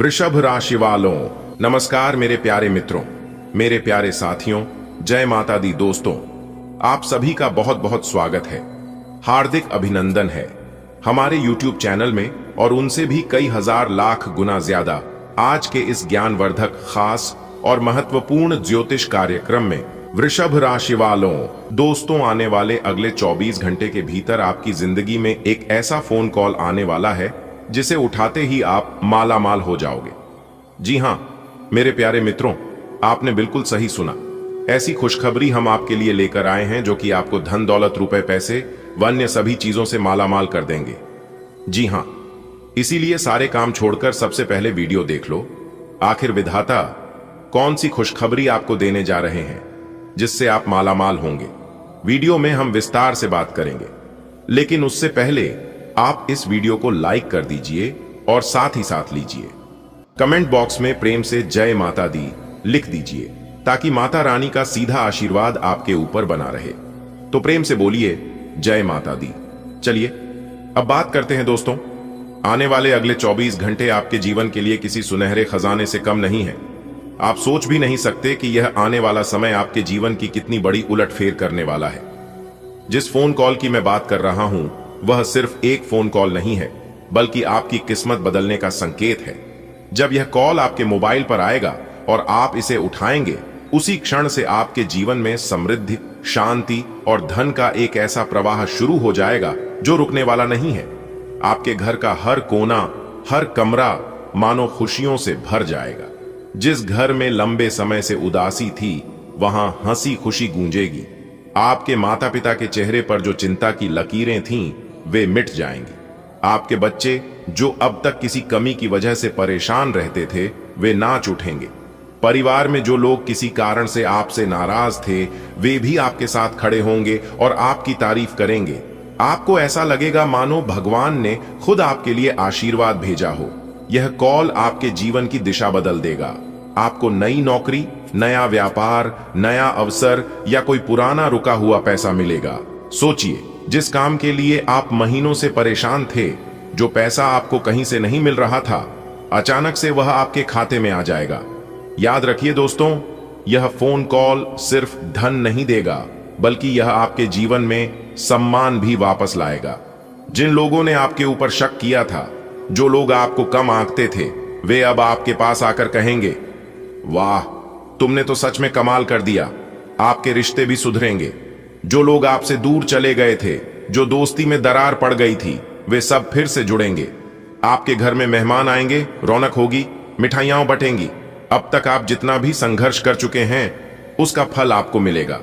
वृषभ राशि वालों, नमस्कार मेरे प्यारे मित्रों, मेरे प्यारे साथियों, जय माता दी। दोस्तों, आप सभी का बहुत बहुत स्वागत है, हार्दिक अभिनंदन है हमारे YouTube चैनल में और उनसे भी कई हजार लाख गुना ज्यादा आज के इस ज्ञानवर्धक, खास और महत्वपूर्ण ज्योतिष कार्यक्रम में। वृषभ राशि वालों, दोस्तों, आने वाले अगले 24 घंटे के भीतर आपकी जिंदगी में एक ऐसा फोन कॉल आने वाला है जिसे उठाते ही आप माला माल हो जाओगे। जी हां मेरे प्यारे मित्रों, आपने बिल्कुल सही सुना। ऐसी खुशखबरी हम आपके लिए लेकर आए हैं जो कि आपको धन दौलत, रुपए पैसे व अन्य सभी चीजों से माला माल कर देंगे। जी हां, इसीलिए सारे काम छोड़कर सबसे पहले वीडियो देख लो। आखिर विधाता कौन सी खुशखबरी आपको देने जा रहे हैं जिससे आप माला माल होंगे। वीडियो में हम विस्तार से बात करेंगे, लेकिन उससे पहले आप इस वीडियो को लाइक कर दीजिए और साथ ही साथ लीजिए कमेंट बॉक्स में प्रेम से जय माता दी लिख दीजिए, ताकि माता रानी का सीधा आशीर्वाद आपके ऊपर बना रहे। तो प्रेम से बोलिए जय माता दी। चलिए अब बात करते हैं दोस्तों। आने वाले अगले 24 घंटे आपके जीवन के लिए किसी सुनहरे खजाने से कम नहीं है। आप सोच भी नहीं सकते कि यह आने वाला समय आपके जीवन की कितनी बड़ी उलटफेर करने वाला है। जिस फोन कॉल की मैं बात कर रहा हूं वह सिर्फ एक फोन कॉल नहीं है, बल्कि आपकी किस्मत बदलने का संकेत है। जब यह कॉल आपके मोबाइल पर आएगा और आप इसे उठाएंगे, उसी क्षण से आपके जीवन में समृद्धि, शांति और धन का एक ऐसा प्रवाह शुरू हो जाएगा जो रुकने वाला नहीं है। आपके घर का हर कोना, हर कमरा मानो खुशियों से भर जाएगा। जिस घर में लंबे समय से उदासी थी, वहां हंसी खुशी गूंजेगी। आपके माता पिता के चेहरे पर जो चिंता की लकीरें थीं, वे मिट जाएंगी। आपके बच्चे जो अब तक किसी कमी की वजह से परेशान रहते थे, वे नाच उठेंगे। परिवार में जो लोग किसी कारण से आपसे नाराज थे, वे भी आपके साथ खड़े होंगे और आपकी तारीफ करेंगे। आपको ऐसा लगेगा मानो भगवान ने खुद आपके लिए आशीर्वाद भेजा हो। यह कॉल आपके जीवन की दिशा बदल देगा। आपको नई नौकरी, नया व्यापार, नया अवसर या कोई पुराना रुका हुआ पैसा मिलेगा। सोचिए, जिस काम के लिए आप महीनों से परेशान थे, जो पैसा आपको कहीं से नहीं मिल रहा था, अचानक से वह आपके खाते में आ जाएगा। याद रखिए दोस्तों, यह फोन कॉल सिर्फ धन नहीं देगा, बल्कि यह आपके जीवन में सम्मान भी वापस लाएगा। जिन लोगों ने आपके ऊपर शक किया था, जो लोग आपको कम आंकते थे, वे अब आपके पास आकर कहेंगे, वाह, तुमने तो सच में कमाल कर दिया। आपके रिश्ते भी सुधरेंगे। जो लोग आपसे दूर चले गए थे, जो दोस्ती में दरार पड़ गई थी, वे सब फिर से जुड़ेंगे। आपके घर में मेहमान आएंगे, रौनक होगी, मिठाइयां बटेंगी। अब तक आप जितना भी संघर्ष कर चुके हैं, उसका फल आपको मिलेगा।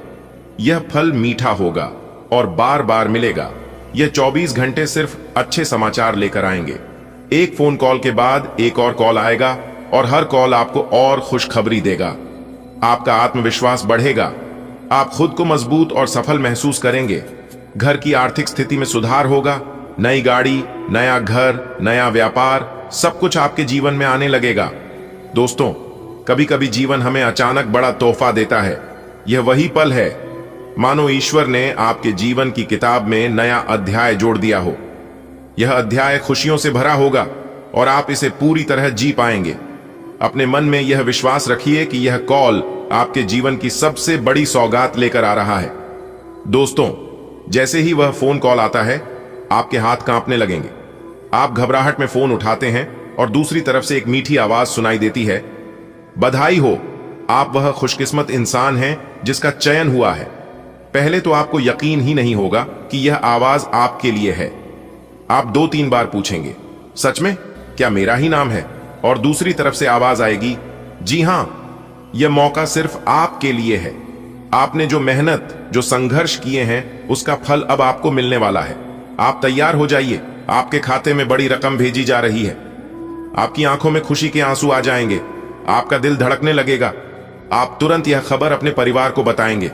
यह फल मीठा होगा और बार बार मिलेगा। यह 24 घंटे सिर्फ अच्छे समाचार लेकर आएंगे। एक फोन कॉल के बाद एक और कॉल आएगा और हर कॉल आपको और खुशखबरी देगा। आपका आत्मविश्वास बढ़ेगा। आप खुद को मजबूत और सफल महसूस करेंगे। घर की आर्थिक स्थिति में सुधार होगा। नई गाड़ी, नया घर, नया व्यापार, सब कुछ आपके जीवन में आने लगेगा। दोस्तों, कभी कभी जीवन हमें अचानक बड़ा तोहफा देता है। यह वही पल है मानो ईश्वर ने आपके जीवन की किताब में नया अध्याय जोड़ दिया हो। यह अध्याय खुशियों से भरा होगा और आप इसे पूरी तरह जी पाएंगे। अपने मन में यह विश्वास रखिए कि यह कॉल आपके जीवन की सबसे बड़ी सौगात लेकर आ रहा है। दोस्तों, जैसे ही वह फोन कॉल आता है, आपके हाथ कांपने लगेंगे। आप घबराहट में फोन उठाते हैं और दूसरी तरफ से एक मीठी आवाज सुनाई देती है, बधाई हो, आप वह खुशकिस्मत इंसान हैं जिसका चयन हुआ है। पहले तो आपको यकीन ही नहीं होगा कि यह आवाज आपके लिए है। आप 2-3 बार पूछेंगे, सच में क्या मेरा ही नाम है? और दूसरी तरफ से आवाज आएगी, जी हां, यह मौका सिर्फ आपके लिए है। आपने जो मेहनत, जो संघर्ष किए हैं, उसका फल अब आपको मिलने वाला है। आप तैयार हो जाइए, आपके खाते में बड़ी रकम भेजी जा रही है। आपकी आंखों में खुशी के आंसू आ जाएंगे। आपका दिल धड़कने लगेगा। आप तुरंत यह खबर अपने परिवार को बताएंगे।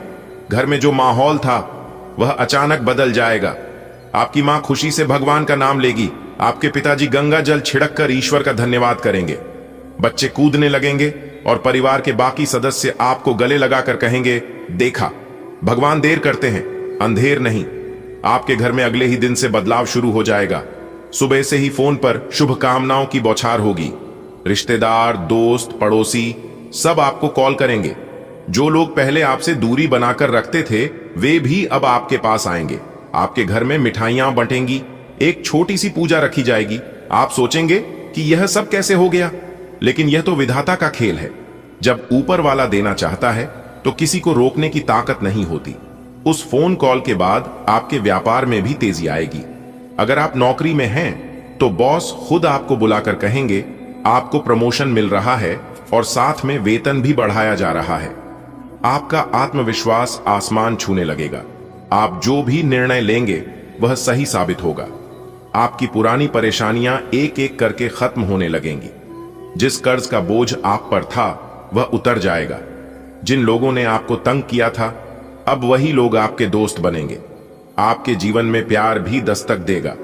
घर में जो माहौल था वह अचानक बदल जाएगा। आपकी मां खुशी से भगवान का नाम लेगी। आपके पिताजी गंगा जल छिड़क कर ईश्वर का धन्यवाद करेंगे। बच्चे कूदने लगेंगे और परिवार के बाकी सदस्य आपको गले लगाकर कहेंगे, देखा, भगवान देर करते हैं, अंधेर नहीं। आपके घर में अगले ही दिन से बदलाव शुरू हो जाएगा। सुबह से ही फोन पर शुभकामनाओं की बौछार होगी। रिश्तेदार, दोस्त, पड़ोसी सब आपको कॉल करेंगे। जो लोग पहले आपसे दूरी बनाकर रखते थे वे भी अब आपके पास आएंगे। आपके घर में मिठाइयां बंटेंगी, एक छोटी सी पूजा रखी जाएगी। आप सोचेंगे कि यह सब कैसे हो गया, लेकिन यह तो विधाता का खेल है। जब ऊपर वाला देना चाहता है तो किसी को रोकने की ताकत नहीं होती। उस फोन कॉल के बाद आपके व्यापार में भी तेजी आएगी। अगर आप नौकरी में हैं तो बॉस खुद आपको बुलाकर कहेंगे आपको प्रमोशन मिल रहा है और साथ में वेतन भी बढ़ाया जा रहा है। आपका आत्मविश्वास आसमान छूने लगेगा। आप जो भी निर्णय लेंगे वह सही साबित होगा। आपकी पुरानी परेशानियां एक एक करके खत्म होने लगेंगी। जिस कर्ज का बोझ आप पर था वह उतर जाएगा। जिन लोगों ने आपको तंग किया था अब वही लोग आपके दोस्त बनेंगे। आपके जीवन में प्यार भी दस्तक देगा।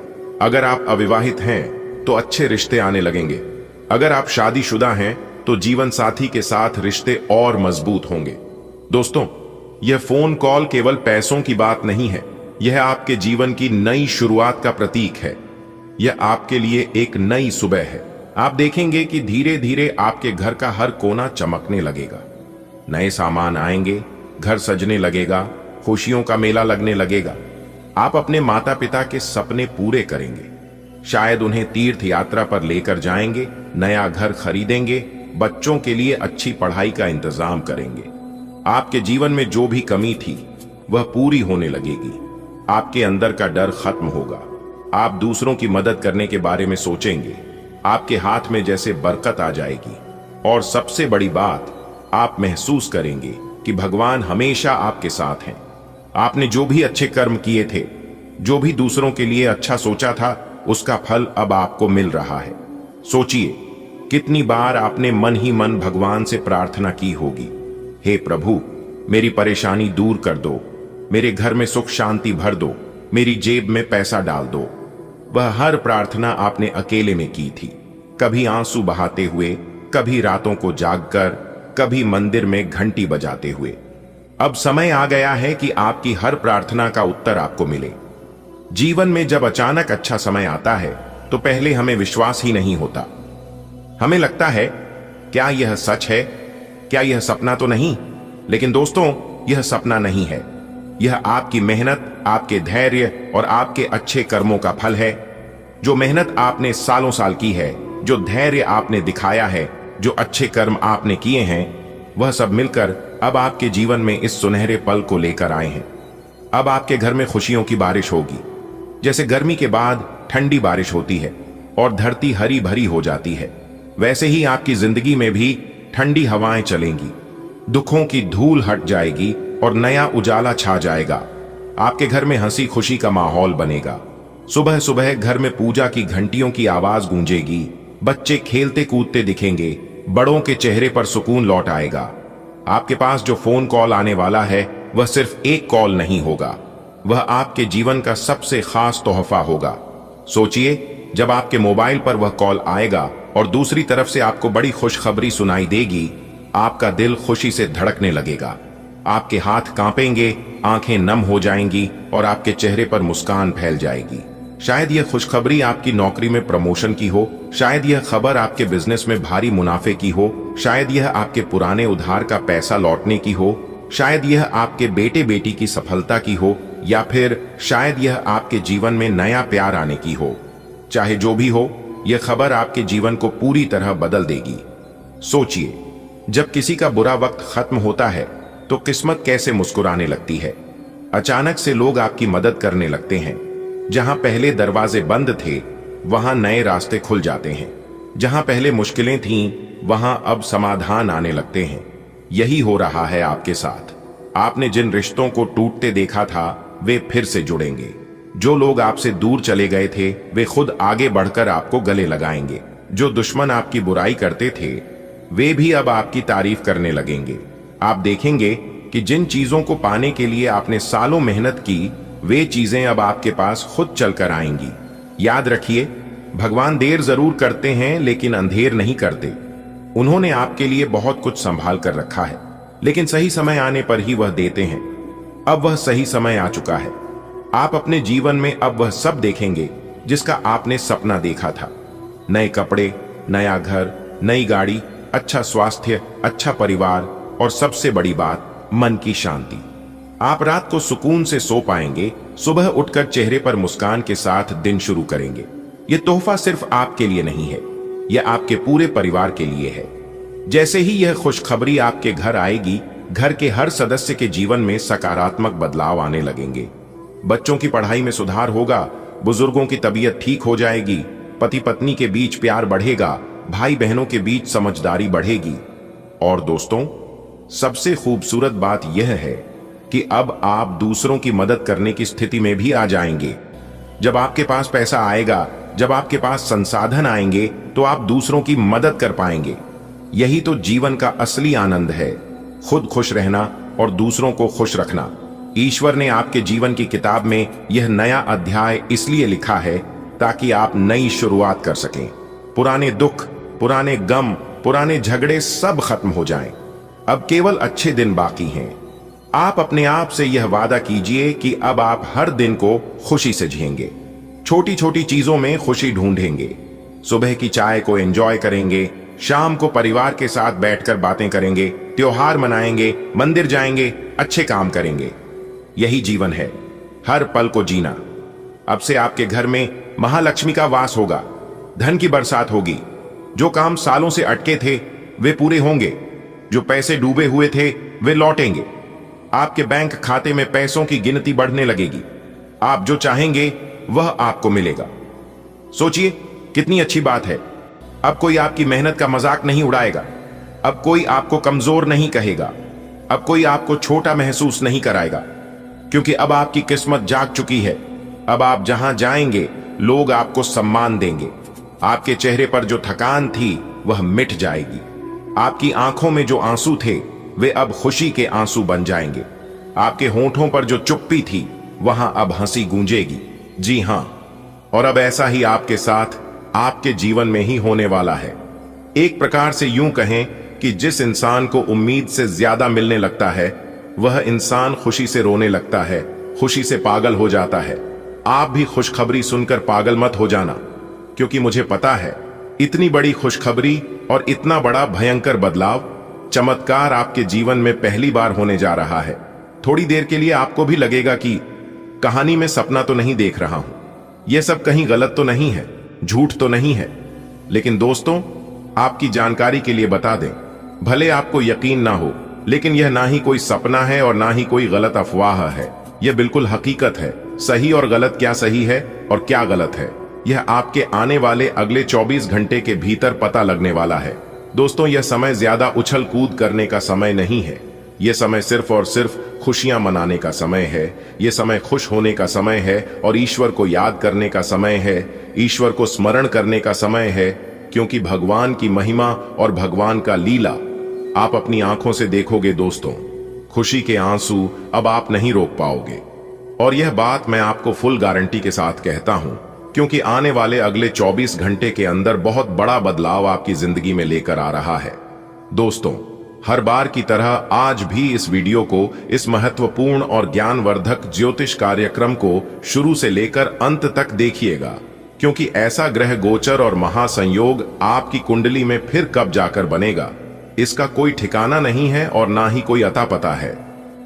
अगर आप अविवाहित हैं तो अच्छे रिश्ते आने लगेंगे। अगर आप शादीशुदा हैं तो जीवन साथी के साथ रिश्ते और मजबूत होंगे। दोस्तों, यह फोन कॉल केवल पैसों की बात नहीं है, यह आपके जीवन की नई शुरुआत का प्रतीक है। यह आपके लिए एक नई सुबह है। आप देखेंगे कि धीरे धीरे आपके घर का हर कोना चमकने लगेगा। नए सामान आएंगे, घर सजने लगेगा, खुशियों का मेला लगने लगेगा। आप अपने माता पिता के सपने पूरे करेंगे। शायद उन्हें तीर्थ यात्रा पर लेकर जाएंगे, नया घर खरीदेंगे, बच्चों के लिए अच्छी पढ़ाई का इंतजाम करेंगे। आपके जीवन में जो भी कमी थी वह पूरी होने लगेगी। आपके अंदर का डर खत्म होगा। आप दूसरों की मदद करने के बारे में सोचेंगे। आपके हाथ में जैसे बरकत आ जाएगी। और सबसे बड़ी बात, आप महसूस करेंगे कि भगवान हमेशा आपके साथ हैं। आपने जो भी अच्छे कर्म किए थे, जो भी दूसरों के लिए अच्छा सोचा था, उसका फल अब आपको मिल रहा है। सोचिए कितनी बार आपने मन ही मन भगवान से प्रार्थना की होगी, हे प्रभु मेरी परेशानी दूर कर दो, मेरे घर में सुख शांति भर दो, मेरी जेब में पैसा डाल दो। वह हर प्रार्थना आपने अकेले में की थी, कभी आंसू बहाते हुए, कभी रातों को जागकर, कभी मंदिर में घंटी बजाते हुए। अब समय आ गया है कि आपकी हर प्रार्थना का उत्तर आपको मिले। जीवन में जब अचानक अच्छा समय आता है तो पहले हमें विश्वास ही नहीं होता। हमें लगता है क्या यह सच है, क्या यह सपना तो नहीं। लेकिन दोस्तों, यह सपना नहीं है। यह आपकी मेहनत, आपके धैर्य और आपके अच्छे कर्मों का फल है। जो मेहनत आपने सालों साल की है, जो धैर्य आपने दिखाया है, जो अच्छे कर्म आपने किए हैं, वह सब मिलकर अब आपके जीवन में इस सुनहरे पल को लेकर आए हैं। अब आपके घर में खुशियों की बारिश होगी। जैसे गर्मी के बाद ठंडी बारिश होती है और धरती हरी भरी हो जाती है, वैसे ही आपकी जिंदगी में भी ठंडी हवाएं चलेंगी। दुखों की धूल हट जाएगी और नया उजाला छा जाएगा। आपके घर में हंसी खुशी का माहौल बनेगा। सुबह सुबह घर में पूजा की घंटियों की आवाज गूंजेगी। बच्चे खेलते कूदते दिखेंगे। बड़ों के चेहरे पर सुकून लौट आएगा। आपके पास जो फोन कॉल आने वाला है वह सिर्फ एक कॉल नहीं होगा, वह आपके जीवन का सबसे खास तोहफा होगा। सोचिए जब आपके मोबाइल पर वह कॉल आएगा और दूसरी तरफ से आपको बड़ी खुशखबरी सुनाई देगी, आपका दिल खुशी से धड़कने लगेगा। आपके हाथ कांपेंगे, आंखें नम हो जाएंगी और आपके चेहरे पर मुस्कान फैल जाएगी। शायद यह खुशखबरी आपकी नौकरी में प्रमोशन की हो, शायद यह खबर आपके बिजनेस में भारी मुनाफे की हो, शायद यह आपके पुराने उधार का पैसा लौटने की हो, शायद यह आपके बेटे बेटी की सफलता की हो, या फिर शायद यह आपके जीवन में नया प्यार आने की हो। चाहे जो भी हो, यह खबर आपके जीवन को पूरी तरह बदल देगी। सोचिए जब किसी का बुरा वक्त खत्म होता है तो किस्मत कैसे मुस्कुराने लगती है। अचानक से लोग आपकी मदद करने लगते हैं। जहां पहले दरवाजे बंद थे वहां नए रास्ते खुल जाते हैं। जहां पहले मुश्किलें थीं वहां अब समाधान आने लगते हैं। यही हो रहा है आपके साथ। आपने जिन रिश्तों को टूटते देखा था वे फिर से जुड़ेंगे। जो लोग आपसे दूर चले गए थे वे खुद आगे बढ़कर आपको गले लगाएंगे। जो दुश्मन आपकी बुराई करते थे वे भी अब आपकी तारीफ करने लगेंगे। आप देखेंगे कि जिन चीजों को पाने के लिए आपने सालों मेहनत की, वे चीजें अब आपके पास खुद चलकर आएंगी। याद रखिए, भगवान देर जरूर करते हैं लेकिन अंधेर नहीं करते। उन्होंने आपके लिए बहुत कुछ संभाल कर रखा है, लेकिन सही समय आने पर ही वह देते हैं। अब वह सही समय आ चुका है। आप अपने जीवन में अब वह सब देखेंगे जिसका आपने सपना देखा था। नए कपड़े, नया घर, नई गाड़ी, अच्छा स्वास्थ्य, अच्छा परिवार और सबसे बड़ी बात, मन की शांति। आप रात को सुकून से सो पाएंगे, सुबह उठकर चेहरे पर मुस्कान के साथ दिन शुरू करेंगे। यह तोहफा सिर्फ आपके लिए नहीं है, यह आपके पूरे परिवार के लिए है। जैसे ही यह खुशखबरी आपके घर आएगी, घर के हर सदस्य के जीवन में सकारात्मक बदलाव आने लगेंगे। बच्चों की पढ़ाई में सुधार होगा, बुजुर्गों की तबीयत ठीक हो जाएगी, पति पत्नी के बीच प्यार बढ़ेगा, भाई बहनों के बीच समझदारी बढ़ेगी। और दोस्तों, सबसे खूबसूरत बात यह है कि अब आप दूसरों की मदद करने की स्थिति में भी आ जाएंगे। जब आपके पास पैसा आएगा, जब आपके पास संसाधन आएंगे, तो आप दूसरों की मदद कर पाएंगे। यही तो जीवन का असली आनंद है, खुद खुश रहना और दूसरों को खुश रखना। ईश्वर ने आपके जीवन की किताब में यह नया अध्याय इसलिए लिखा है ताकि आप नई शुरुआत कर सकें। पुराने दुख, पुराने गम, पुराने झगड़े सब खत्म हो जाएं। अब केवल अच्छे दिन बाकी हैं। आप अपने आप से यह वादा कीजिए कि अब आप हर दिन को खुशी से जिएंगे, छोटी छोटी चीजों में खुशी ढूंढेंगे। सुबह की चाय को एंजॉय करेंगे, शाम को परिवार के साथ बैठकर बातें करेंगे, त्योहार मनाएंगे, मंदिर जाएंगे, अच्छे काम करेंगे। यही जीवन है, हर पल को जीना। अब से आपके घर में महालक्ष्मी का वास होगा, धन की बरसात होगी। जो काम सालों से अटके थे वे पूरे होंगे, जो पैसे डूबे हुए थे वे लौटेंगे। आपके बैंक खाते में पैसों की गिनती बढ़ने लगेगी। आप जो चाहेंगे वह आपको मिलेगा। सोचिए कितनी अच्छी बात है। अब कोई आपकी मेहनत का मजाक नहीं उड़ाएगा, अब कोई आपको कमजोर नहीं कहेगा, अब कोई आपको छोटा महसूस नहीं कराएगा, क्योंकि अब आपकी किस्मत जाग चुकी है। अब आप जहां जाएंगे लोग आपको सम्मान देंगे। आपके चेहरे पर जो थकान थी वह मिट जाएगी। आपकी आंखों में जो आंसू थे वे अब खुशी के आंसू बन जाएंगे। आपके होंठों पर जो चुप्पी थी वहां अब हंसी गूंजेगी। जी हां, और अब ऐसा ही आपके साथ आपके जीवन में ही होने वाला है। एक प्रकार से यूं कहें कि जिस इंसान को उम्मीद से ज्यादा मिलने लगता है वह इंसान खुशी से रोने लगता है, खुशी से पागल हो जाता है। आप भी खुशखबरी सुनकर पागल मत हो जाना, क्योंकि मुझे पता है इतनी बड़ी खुशखबरी और इतना बड़ा भयंकर बदलाव, चमत्कार आपके जीवन में पहली बार होने जा रहा है। थोड़ी देर के लिए आपको भी लगेगा कि कहानी में सपना तो नहीं देख रहा हूं, यह सब कहीं गलत तो नहीं है, झूठ तो नहीं है। लेकिन दोस्तों, आपकी जानकारी के लिए बता दें, भले आपको यकीन ना हो, लेकिन यह ना ही कोई सपना है और ना ही कोई गलत अफवाह है। यह बिल्कुल हकीकत है। सही और गलत क्या सही है और क्या गलत है, यह आपके आने वाले अगले 24 घंटे के भीतर पता लगने वाला है। दोस्तों, यह समय ज्यादा उछल कूद करने का समय नहीं है। यह समय सिर्फ और सिर्फ खुशियां मनाने का समय है। यह समय खुश होने का समय है और ईश्वर को याद करने का समय है, ईश्वर को स्मरण करने का समय है, क्योंकि भगवान की महिमा और भगवान का लीला आप अपनी आंखों से देखोगे। दोस्तों, खुशी के आंसू अब आप नहीं रोक पाओगे। और यह बात मैं आपको फुल गारंटी के साथ कहता हूं, क्योंकि आने वाले अगले 24 घंटे के अंदर बहुत बड़ा बदलाव आपकी जिंदगी में लेकर आ रहा है। दोस्तों, हर बार की तरह आज भी इस वीडियो को, इस महत्वपूर्ण और ज्ञानवर्धक ज्योतिष कार्यक्रम को शुरू से लेकर अंत तक देखिएगा, क्योंकि ऐसा ग्रह गोचर और महासंयोग आपकी कुंडली में फिर कब जाकर बनेगा, इसका कोई ठिकाना नहीं है और ना ही कोई अता पता है।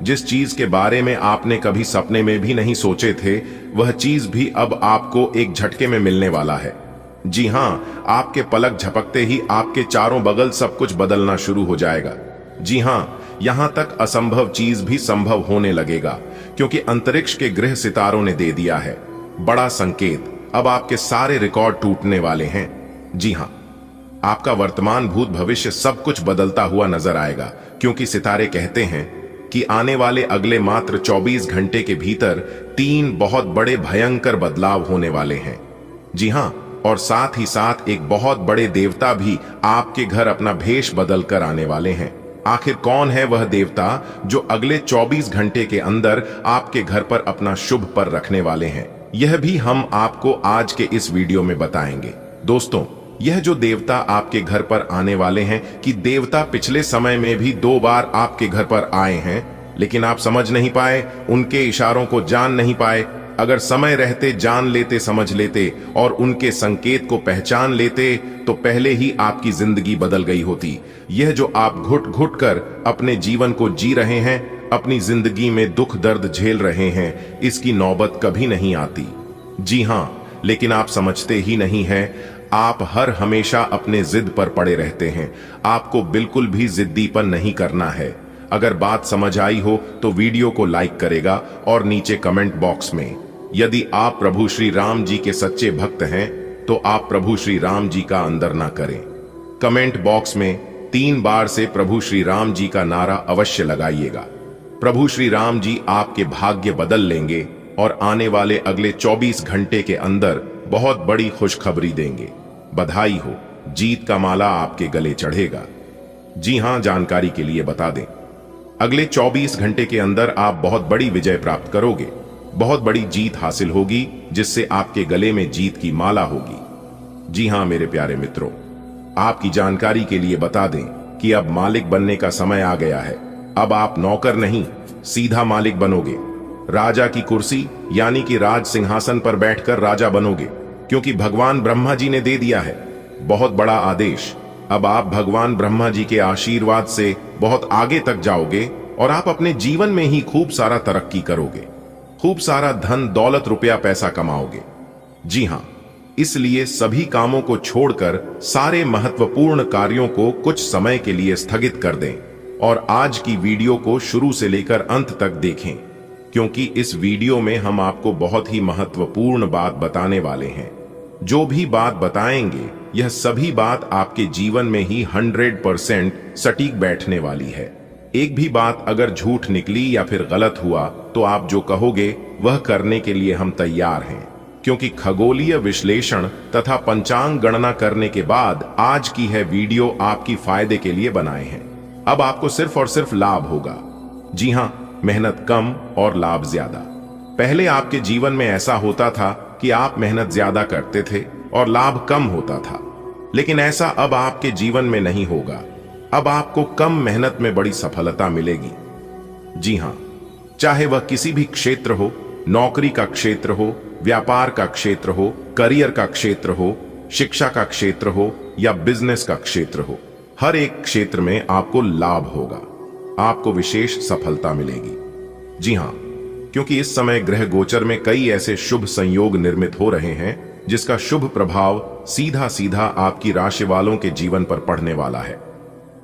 जिस चीज के बारे में आपने कभी सपने में भी नहीं सोचे थे, वह चीज भी अब आपको एक झटके में मिलने वाला है। जी हां, आपके पलक झपकते ही आपके चारों बगल सब कुछ बदलना शुरू हो जाएगा। जी हां, यहां तक असंभव चीज भी संभव होने लगेगा, क्योंकि अंतरिक्ष के ग्रह सितारों ने दे दिया है बड़ा संकेत। अब आपके सारे रिकॉर्ड टूटने वाले हैं। जी हां, आपका वर्तमान, भूत, भविष्य सब कुछ बदलता हुआ नजर आएगा, क्योंकि सितारे कहते हैं कि आने वाले अगले मात्र 24 घंटे के भीतर 3 बहुत बड़े भयंकर बदलाव होने वाले हैं। जी हां, और साथ ही साथ एक बहुत बड़े देवता भी आपके घर अपना भेष बदल कर आने वाले हैं। आखिर कौन है वह देवता जो अगले 24 घंटे के अंदर आपके घर पर अपना शुभ पर रखने वाले हैं, यह भी हम आपको आज के इस वीडियो में बताएंगे। दोस्तों, यह जो देवता आपके घर पर आने वाले हैं, कि देवता पिछले समय में भी 2 बार आपके घर पर आए हैं, लेकिन आप समझ नहीं पाए, उनके इशारों को जान नहीं पाए, अगर समय रहते जान लेते, समझ लेते और उनके संकेत को पहचान लेते तो पहले ही आपकी जिंदगी बदल गई होती। यह जो आप घुट घुट कर अपने जीवन को जी रहे हैं, अपनी जिंदगी में दुख दर्द झेल रहे हैं, इसकी नौबत कभी नहीं आती। जी हां, लेकिन आप समझते ही नहीं हैं। आप हर हमेशा अपने जिद पर पड़े रहते हैं। आपको बिल्कुल भी जिद्दीपन नहीं करना है। अगर बात समझ आई हो तो वीडियो को लाइक करेगा और नीचे कमेंट बॉक्स में यदि आप प्रभु श्री राम जी के सच्चे भक्त हैं तो आप प्रभु श्री राम जी का अंदर ना करें। कमेंट बॉक्स में 3 बार से प्रभु श्री राम जी का नारा अवश्य लगाइएगा। प्रभु श्री राम जी आपके भाग्य बदल लेंगे और आने वाले अगले 24 घंटे के अंदर बहुत बड़ी खुशखबरी देंगे। बधाई हो, जीत का माला आपके गले चढ़ेगा। जी हां, जानकारी के लिए बता दें, अगले 24 घंटे के अंदर आप बहुत बड़ी विजय प्राप्त करोगे। बहुत बड़ी जीत हासिल होगी जिससे आपके गले में जीत की माला होगी। जी हां मेरे प्यारे मित्रों, आपकी जानकारी के लिए बता दें कि अब मालिक बनने का समय आ गया है। अब आप नौकर नहीं, सीधा मालिक बनोगे। राजा की कुर्सी यानी कि राज सिंहासन पर बैठकर राजा बनोगे, क्योंकि भगवान ब्रह्मा जी ने दे दिया है बहुत बड़ा आदेश। अब आप भगवान ब्रह्मा जी के आशीर्वाद से बहुत आगे तक जाओगे और आप अपने जीवन में ही खूब सारा तरक्की करोगे, खूब सारा धन दौलत रुपया पैसा कमाओगे। जी हां, इसलिए सभी कामों को छोड़कर सारे महत्वपूर्ण कार्यों को कुछ समय के लिए स्थगित कर दें और आज की वीडियो को शुरू से लेकर अंत तक देखें, क्योंकि इस वीडियो में हम आपको बहुत ही महत्वपूर्ण बात बताने वाले हैं। जो भी बात बताएंगे यह सभी बात आपके जीवन में ही 100% सटीक बैठने वाली है। एक भी बात अगर झूठ निकली या फिर गलत हुआ तो आप जो कहोगे वह करने के लिए हम तैयार हैं, क्योंकि खगोलीय विश्लेषण तथा पंचांग गणना करने के बाद आज की है वीडियो आपकी फायदे के लिए बनाए हैं। अब आपको सिर्फ और सिर्फ लाभ होगा। जी हां, मेहनत कम और लाभ ज्यादा। पहले आपके जीवन में ऐसा होता था कि आप मेहनत ज्यादा करते थे और लाभ कम होता था, लेकिन ऐसा अब आपके जीवन में नहीं होगा। अब आपको कम मेहनत में बड़ी सफलता मिलेगी। जी हां, चाहे वह किसी भी क्षेत्र हो, नौकरी का क्षेत्र हो, व्यापार का क्षेत्र हो, करियर का क्षेत्र हो, शिक्षा का क्षेत्र हो या बिजनेस का क्षेत्र हो, हर एक क्षेत्र में आपको लाभ होगा, आपको विशेष सफलता मिलेगी। जी हां, क्योंकि इस समय ग्रह गोचर में कई ऐसे शुभ संयोग निर्मित हो रहे हैं जिसका शुभ प्रभाव सीधा सीधा आपकी राशि वालों के जीवन पर पड़ने वाला है।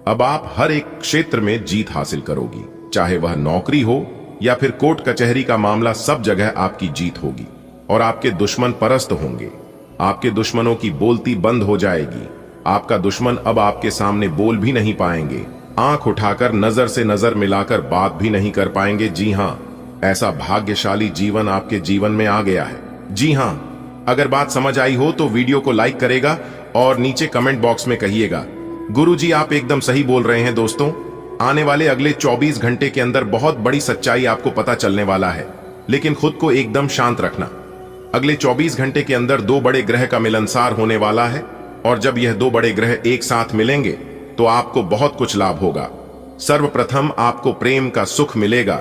अब आप हर एक क्षेत्र में जीत हासिल करोगी, चाहे वह नौकरी हो या फिर कोर्ट कचहरी का मामला, सब जगह आपकी जीत होगी और आपके दुश्मन परास्त होंगे। आपके दुश्मनों की बोलती बंद हो जाएगी। आपका दुश्मन अब आपके सामने बोल भी नहीं पाएंगे, आंख उठाकर नजर से नजर मिलाकर बात भी नहीं कर पाएंगे। जी हां, ऐसा भाग्यशाली जीवन आपके जीवन में आ गया है। जी हां, अगर बात समझ आई हो तो वीडियो को लाइक करेगा और नीचे कमेंट बॉक्स में कहिएगा, गुरुजी आप एकदम सही बोल रहे हैं। दोस्तों, आने वाले अगले 24 घंटे के अंदर बहुत बड़ी सच्चाई आपको पता चलने वाला है, लेकिन खुद को एकदम शांत रखना। अगले 24 घंटे के अंदर 2 बड़े ग्रह का मिलनसार होने वाला है और जब यह 2 बड़े ग्रह एक साथ मिलेंगे तो आपको बहुत कुछ लाभ होगा। सर्वप्रथम आपको प्रेम का सुख मिलेगा,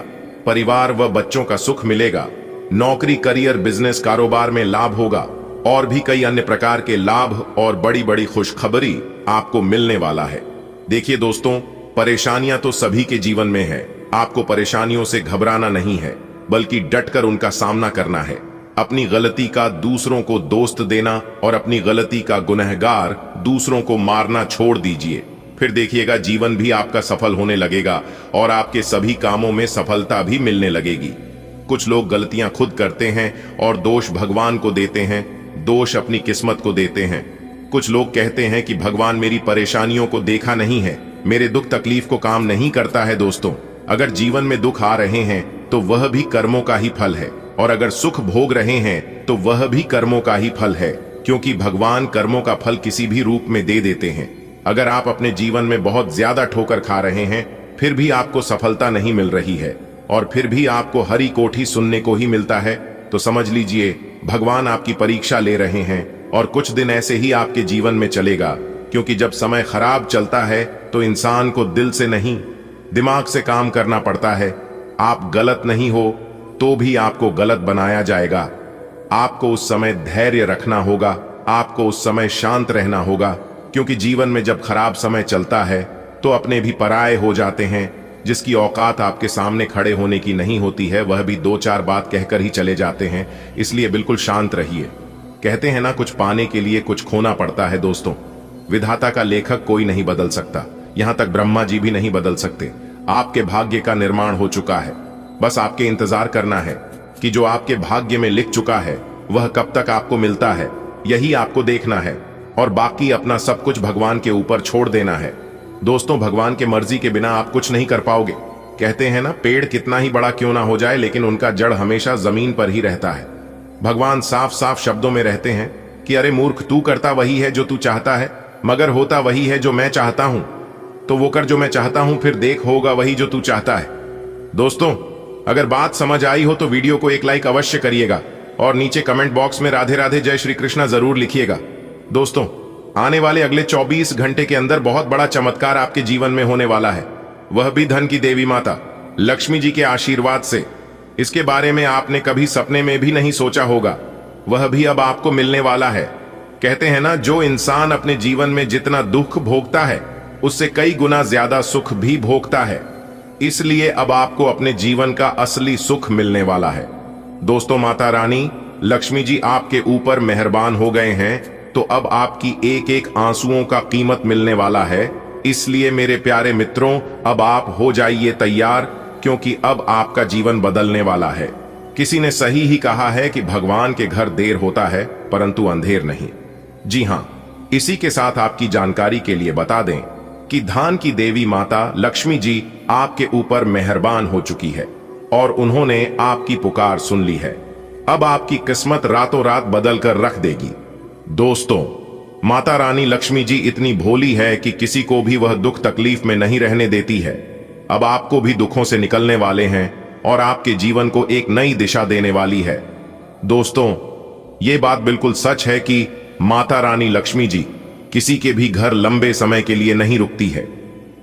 परिवार व बच्चों का सुख मिलेगा, नौकरी, करियर, बिजनेस, कारोबार में लाभ होगा और भी कई अन्य प्रकार के लाभ और बड़ी बड़ी खुशखबरी आपको मिलने वाला है। देखिए दोस्तों, परेशानियां तो सभी के जीवन में है। आपको परेशानियों से घबराना नहीं है, बल्कि डटकर उनका सामना करना है। अपनी गलती का दूसरों को दोस्त देना और अपनी गलती का गुनहगार दूसरों को मारना छोड़ दीजिए। फिर देखिएगा जीवन भी आपका सफल होने लगेगा और आपके सभी कामों में सफलता भी मिलने लगेगी। कुछ लोग गलतियां खुद करते हैं और दोष भगवान को देते हैं, दोष अपनी किस्मत को देते हैं। कुछ लोग कहते हैं कि भगवान मेरी परेशानियों को देखा नहीं है, मेरे दुख तकलीफ को काम नहीं करता है। दोस्तों, अगर जीवन में दुख आ रहे हैं तो वह भी कर्मों का ही फल है, और अगर सुख भोग रहे हैं तो वह भी कर्मों का ही फल है, क्योंकि भगवान कर्मों का फल किसी भी रूप में दे देते हैं। अगर आप अपने जीवन में बहुत ज्यादा ठोकर खा रहे हैं फिर भी आपको सफलता नहीं मिल रही है और फिर भी आपको हरी कोठी सुनने को ही मिलता है, तो समझ लीजिए भगवान आपकी परीक्षा ले रहे हैं और कुछ दिन ऐसे ही आपके जीवन में चलेगा। क्योंकि जब समय खराब चलता है तो इंसान को दिल से नहीं, दिमाग से काम करना पड़ता है। आप गलत नहीं हो, तो भी आपको गलत बनाया जाएगा। आपको उस समय धैर्य रखना होगा, आपको उस समय शांत रहना होगा, क्योंकि जीवन में जब खराब समय चलता है तो अपने भी पराये हो जाते हैं। जिसकी औकात आपके सामने खड़े होने की नहीं होती है, वह भी दो चार बात कहकर ही चले जाते हैं। इसलिए बिल्कुल शांत रहिए। कहते हैं ना, कुछ पाने के लिए कुछ खोना पड़ता है। दोस्तों, विधाता का लेखक कोई नहीं बदल सकता, यहां तक ब्रह्मा जी भी नहीं बदल सकते। आपके भाग्य का निर्माण हो चुका है, बस आपके इंतजार करना है कि जो आपके भाग्य में लिख चुका है वह कब तक आपको मिलता है, यही आपको देखना है। और बाकी अपना सब कुछ भगवान के ऊपर छोड़ देना है। दोस्तों, भगवान के मर्जी के बिना आप कुछ नहीं कर पाओगे। कहते हैं ना, पेड़ कितना ही बड़ा क्यों ना हो जाए, लेकिन उनका जड़ हमेशा जमीन पर ही रहता है। भगवान साफ साफ शब्दों में रहते हैं कि अरे मूर्ख, तू करता वही है जो तू चाहता है, मगर होता वही है जो मैं चाहता हूं। तो वो कर जो मैं चाहता हूं, फिर देख होगा वही जो तू चाहता है। दोस्तों, अगर बात समझ आई हो तो वीडियो को एक लाइक अवश्य करिएगा और नीचे कमेंट बॉक्स में राधे राधे जय श्री कृष्णा जरूर लिखिएगा। दोस्तों, आने वाले अगले 24 घंटे के अंदर बहुत बड़ा चमत्कार आपके जीवन में होने वाला है, वह भी धन की देवी माता लक्ष्मी जी के आशीर्वाद से। इसके बारे में आपने कभी सपने में भी नहीं सोचा होगा, वह भी अब आपको मिलने वाला है। कहते हैं ना, जो इंसान अपने जीवन में जितना दुख भोगता है उससे कई गुना ज्यादा सुख भी भोगता है। इसलिए अब आपको अपने जीवन का असली सुख मिलने वाला है। दोस्तों, माता रानी लक्ष्मी जी आपके ऊपर मेहरबान हो गए हैं, तो अब आपकी एक एक आंसुओं का कीमत मिलने वाला है। इसलिए मेरे प्यारे मित्रों, अब आप हो जाइए तैयार, क्योंकि अब आपका जीवन बदलने वाला है। किसी ने सही ही कहा है कि भगवान के घर देर होता है परंतु अंधेर नहीं। जी हां, इसी के साथ आपकी जानकारी के लिए बता दें कि धन की देवी माता लक्ष्मी जी आपके ऊपर मेहरबान हो चुकी है और उन्होंने आपकी पुकार सुन ली है। अब आपकी किस्मत रातों रात बदल कर रख देगी। दोस्तों, माता रानी लक्ष्मी जी इतनी भोली है कि किसी को भी वह दुख तकलीफ में नहीं रहने देती है। अब आपको भी दुखों से निकलने वाले हैं और आपके जीवन को एक नई दिशा देने वाली है। दोस्तों, ये बात बिल्कुल सच है कि माता रानी लक्ष्मी जी किसी के भी घर लंबे समय के लिए नहीं रुकती है,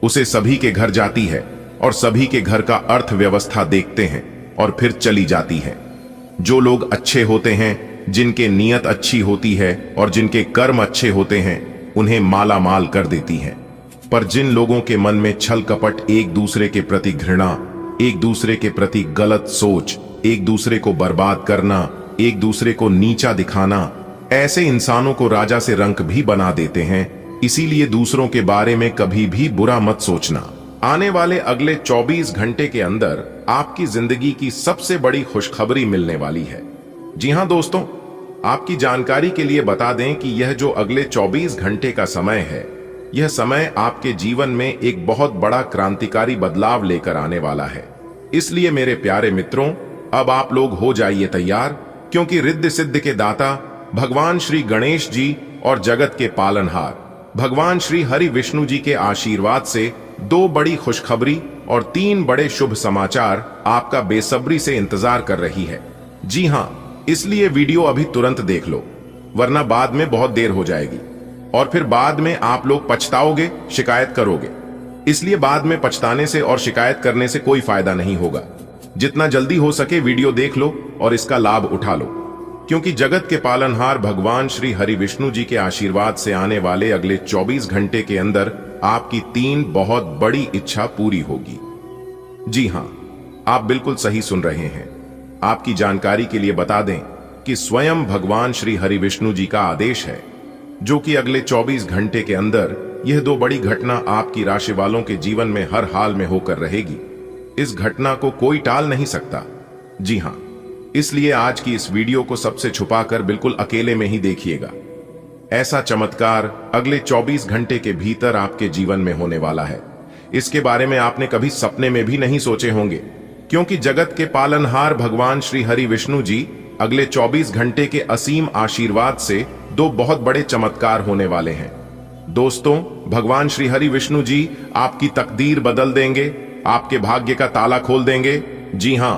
उसे सभी के घर जाती है और सभी के घर का अर्थव्यवस्था देखते हैं और फिर चली जाती है। जो लोग अच्छे होते हैं, जिनके नीयत अच्छी होती है और जिनके कर्म अच्छे होते हैं, उन्हें माला माल कर देती है। पर जिन लोगों के मन में छल कपट, एक दूसरे के प्रति घृणा, एक दूसरे के प्रति गलत सोच, एक दूसरे को बर्बाद करना, एक दूसरे को नीचा दिखाना, ऐसे इंसानों को राजा से रंक भी बना देते हैं। इसीलिए दूसरों के बारे में कभी भी बुरा मत सोचना। आने वाले अगले 24 घंटे के अंदर आपकी जिंदगी की सबसे बड़ी खुशखबरी मिलने वाली है। जी हां दोस्तों, आपकी जानकारी के लिए बता दें कि यह जो अगले 24 घंटे का समय है, यह समय आपके जीवन में एक बहुत बड़ा क्रांतिकारी बदलाव लेकर आने वाला है। इसलिए मेरे प्यारे मित्रों, अब आप लोग हो जाइए तैयार, क्योंकि रिद्धि सिद्धि के दाता भगवान श्री गणेश जी और जगत के पालनहार भगवान श्री हरि विष्णु जी के आशीर्वाद से 2 बड़ी खुशखबरी और 3 बड़े शुभ समाचार आपका बेसब्री से इंतजार कर रही है। जी हां, इसलिए वीडियो अभी तुरंत देख लो, वरना बाद में बहुत देर हो जाएगी और फिर बाद में आप लोग पछताओगे, शिकायत करोगे। इसलिए बाद में पछताने से और शिकायत करने से कोई फायदा नहीं होगा। जितना जल्दी हो सके वीडियो देख लो और इसका लाभ उठा लो, क्योंकि जगत के पालनहार भगवान श्री हरि विष्णु जी के आशीर्वाद से आने वाले अगले 24 घंटे के अंदर आपकी 3 बहुत बड़ी इच्छा पूरी होगी। जी हां, आप बिल्कुल सही सुन रहे हैं। आपकी जानकारी के लिए बता दें कि स्वयं भगवान श्री हरि विष्णु जी का आदेश है, जो कि अगले 24 घंटे के अंदर यह 2 बड़ी घटना आपकी राशि वालों के जीवन में हर हाल में होकर रहेगी। इस घटना को कोई टाल नहीं सकता। जी हां, इसलिए आज की इस वीडियो को सबसे छुपाकर बिल्कुल अकेले में ही देखिएगा। ऐसा चमत्कार अगले 24 घंटे के भीतर आपके जीवन में होने वाला है। इसके बारे में आपने कभी सपने में भी नहीं सोचे होंगे, क्योंकि जगत के पालनहार भगवान श्री हरि विष्णु जी अगले 24 घंटे के असीम आशीर्वाद से 2 बहुत बड़े चमत्कार होने वाले हैं। दोस्तों, भगवान श्री हरि विष्णु जी आपकी तकदीर बदल देंगे, आपके भाग्य का ताला खोल देंगे। जी हां,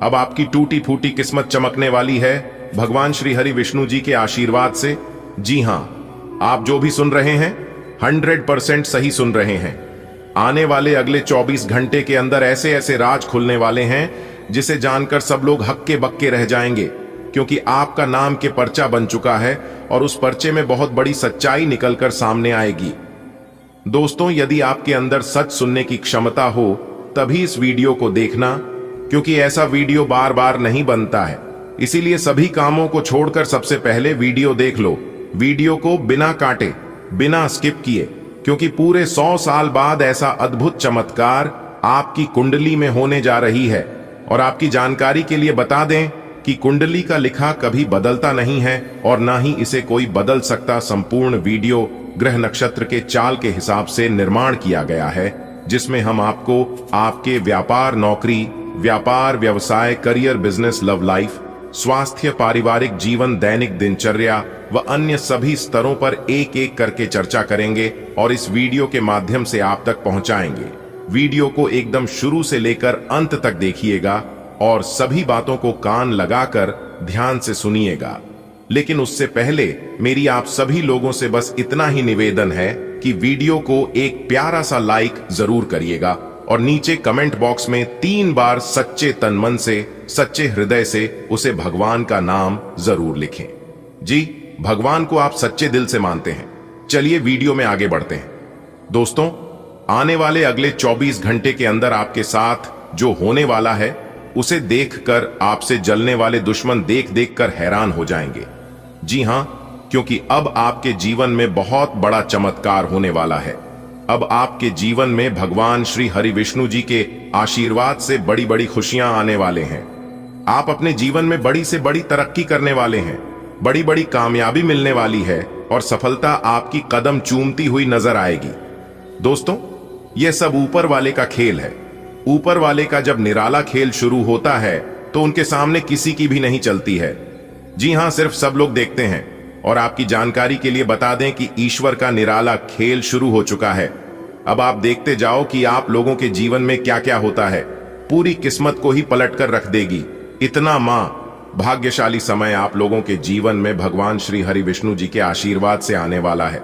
अब आपकी टूटी फूटी किस्मत चमकने वाली है भगवान श्री हरि विष्णु जी के आशीर्वाद से। जी हां, आप जो भी सुन रहे हैं 100% सही सुन रहे हैं। आने वाले अगले 24 घंटे के अंदर ऐसे ऐसे राज खुलने वाले हैं जिसे जानकर सब लोग हक्के बक्के रह जाएंगे, क्योंकि आपका नाम के पर्चा बन चुका है और उस पर्चे में बहुत बड़ी सच्चाई निकलकर सामने आएगी। दोस्तों, यदि आपके अंदर सच सुनने की क्षमता हो तभी इस वीडियो को देखना, क्योंकि ऐसा वीडियो बार बार नहीं बनता है। इसीलिए सभी कामों को छोड़कर सबसे पहले वीडियो देख लो। वीडियो को बिना काटे, बिना स्किप किए, क्योंकि पूरे 100 साल बाद ऐसा अद्भुत चमत्कार आपकी कुंडली में होने जा रही है। और आपकी जानकारी के लिए बता दें कि कुंडली का लिखा कभी बदलता नहीं है और ना ही इसे कोई बदल सकता। संपूर्ण वीडियो ग्रह नक्षत्र के चाल के हिसाब से निर्माण किया गया है, जिसमें हम आपको आपके व्यापार, नौकरी, व्यापार, व्यवसाय, करियर, बिजनेस, लव लाइफ, स्वास्थ्य, पारिवारिक जीवन, दैनिक दिनचर्या व अन्य सभी स्तरों पर एक एक करके चर्चा करेंगे और इस वीडियो के माध्यम से आप तक पहुंचाएंगे। वीडियो को एकदम शुरू से लेकर अंत तक देखिएगा और सभी बातों को कान लगाकर ध्यान से सुनिएगा। लेकिन उससे पहले मेरी आप सभी लोगों से बस इतना ही निवेदन है कि वीडियो को एक प्यारा सा लाइक जरूर करिएगा और नीचे कमेंट बॉक्स में 3 बार सच्चे तन मन से, सच्चे हृदय से उसे भगवान का नाम जरूर लिखें। जी, भगवान को आप सच्चे दिल से मानते हैं। चलिए वीडियो में आगे बढ़ते हैं। दोस्तों, आने वाले अगले 24 घंटे के अंदर आपके साथ जो होने वाला है उसे देखकर आपसे जलने वाले दुश्मन देख देख कर हैरान हो जाएंगे। जी हां, क्योंकि अब आपके जीवन में बहुत बड़ा चमत्कार होने वाला है। अब आपके जीवन में भगवान श्री हरि विष्णु जी के आशीर्वाद से बड़ी बड़ी खुशियां आने वाले हैं। आप अपने जीवन में बड़ी से बड़ी तरक्की करने वाले हैं, बड़ी बड़ी कामयाबी मिलने वाली है और सफलता आपकी कदम चूमती हुई नजर आएगी। दोस्तों, यह सब ऊपर वाले का खेल है। ऊपर वाले का जब निराला खेल शुरू होता है तो उनके सामने किसी की भी नहीं चलती है। जी हां, सिर्फ सब लोग देखते हैं। और आपकी जानकारी के लिए बता दें कि ईश्वर का निराला खेल शुरू हो चुका है। अब आप देखते जाओ कि आप लोगों के जीवन में क्या क्या होता है। पूरी किस्मत को ही पलट कर रख देगी। इतना भाग्यशाली समय आप लोगों के जीवन में भगवान श्री हरि विष्णु जी के आशीर्वाद से आने वाला है।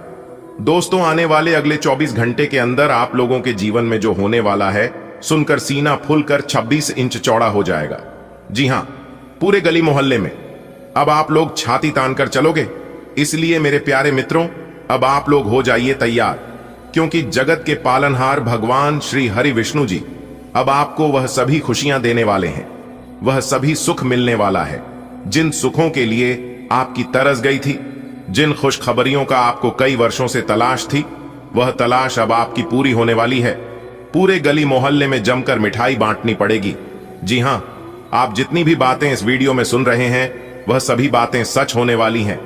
दोस्तों, आने वाले अगले 24 घंटे के अंदर आप लोगों के जीवन में जो होने वाला है सुनकर सीना फूलकर 26 इंच चौड़ा हो जाएगा। जी हां, पूरे गली मोहल्ले में अब आप लोग छाती तानकर चलोगे। इसलिए मेरे प्यारे मित्रों, अब आप लोग हो जाइए तैयार, क्योंकि जगत के पालनहार भगवान श्री हरि विष्णु जी अब आपको वह सभी खुशियां देने वाले हैं। वह सभी सुख मिलने वाला है जिन सुखों के लिए आपकी तरस गई थी, जिन खुशखबरियों का आपको कई वर्षों से तलाश थी, वह तलाश अब आपकी पूरी होने वाली है। पूरे गली मोहल्ले में जमकर मिठाई बांटनी पड़ेगी। जी हां, आप जितनी भी बातें इस वीडियो में सुन रहे हैं वह सभी बातें सच होने वाली हैं,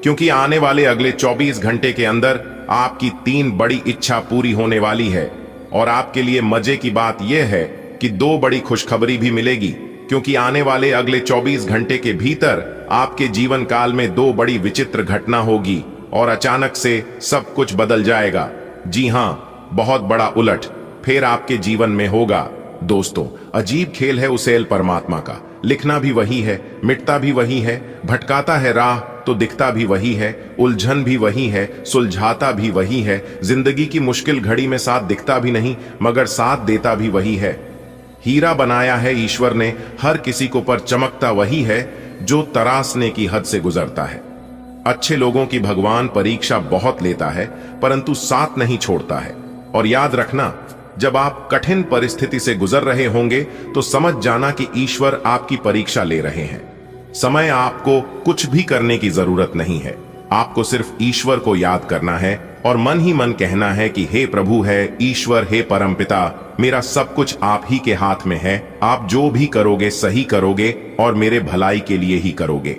क्योंकि आने वाले अगले 24 घंटे के अंदर आपकी 3 बड़ी इच्छा पूरी होने वाली है। और आपके लिए मजे की बात यह है कि 2 बड़ी खुशखबरी भी मिलेगी, क्योंकि आने वाले अगले 24 घंटे के भीतर आपके जीवन काल में 2 बड़ी विचित्र घटना होगी और अचानक से सब कुछ बदल जाएगा। जी हां, बहुत बड़ा उलट फिर आपके जीवन में होगा। दोस्तों, अजीब खेल है उसेल परमात्मा का। लिखना भी वही है, मिटता भी वही है, भटकाता है राह तो दिखता भी वही है, उलझन भी वही है, सुलझाता भी वही है, जिंदगी की मुश्किल घड़ी में साथ दिखता भी नहीं मगर साथ देता भी वही है। हीरा बनाया है ईश्वर ने हर किसी को, पर चमकता वही है जो तरासने की हद से गुजरता है। अच्छे लोगों की भगवान परीक्षा बहुत लेता है, परंतु साथ नहीं छोड़ता है। और याद रखना, जब आप कठिन परिस्थिति से गुजर रहे होंगे तो समझ जाना कि ईश्वर आपकी परीक्षा ले रहे हैं। समय आपको कुछ भी करने की जरूरत नहीं है। आपको सिर्फ ईश्वर को याद करना है और मन ही मन कहना है कि हे प्रभु, है ईश्वर, हे परमपिता, मेरा सब कुछ आप ही के हाथ में है। आप जो भी करोगे सही करोगे और मेरे भलाई के लिए ही करोगे।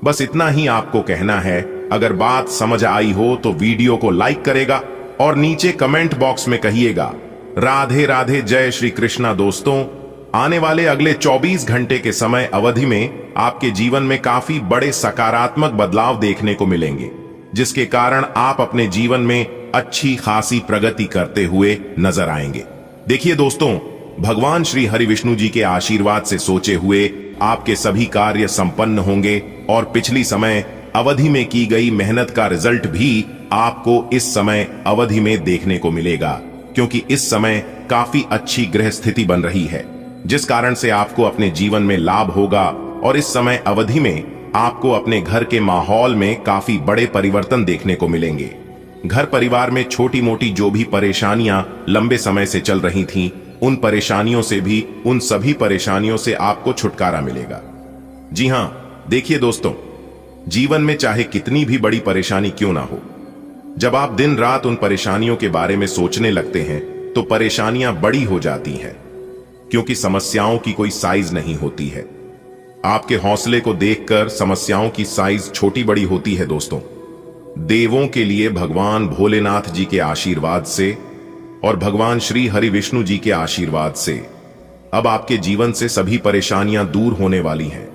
बस इतना ही आपको कहना है। अगर बात समझ आई हो तो वीडियो को लाइक करेगा और नीचे कमेंट बॉक्स में कहिएगा राधे राधे, जय श्री कृष्णा। दोस्तों, आने वाले अगले 24 घंटे के समय अवधि में आपके जीवन में काफी बड़े सकारात्मक बदलाव देखने को मिलेंगे, जिसके कारण आप अपने जीवन में अच्छी खासी प्रगति करते हुए नजर आएंगे। देखिए दोस्तों, भगवान श्री हरि विष्णु जी के आशीर्वाद से सोचे हुए आपके सभी कार्य संपन्न होंगे और पिछली समय अवधि में की गई मेहनत का रिजल्ट भी आपको इस समय अवधि में देखने को मिलेगा, क्योंकि इस समय काफी अच्छी ग्रह स्थिति बन रही है। जिस कारण से आपको अपने जीवन में लाभ होगा और इस समय अवधि में आपको अपने घर के माहौल में काफी बड़े परिवर्तन देखने को मिलेंगे। घर परिवार में छोटी मोटी जो भी परेशानियां लंबे समय से चल रही थीं, उन परेशानियों से भी, उन सभी परेशानियों से आपको छुटकारा मिलेगा। जी हां, देखिए दोस्तों, जीवन में चाहे कितनी भी बड़ी परेशानी क्यों ना हो, जब आप दिन रात उन परेशानियों के बारे में सोचने लगते हैं तो परेशानियां बड़ी हो जाती हैं, क्योंकि समस्याओं की कोई साइज नहीं होती है। आपके हौसले को देखकर समस्याओं की साइज छोटी बड़ी होती है दोस्तों। देवों के लिए भगवान भोलेनाथ जी के आशीर्वाद से और भगवान श्री हरि विष्णु जी के आशीर्वाद से अब आपके जीवन से सभी परेशानियां दूर होने वाली हैं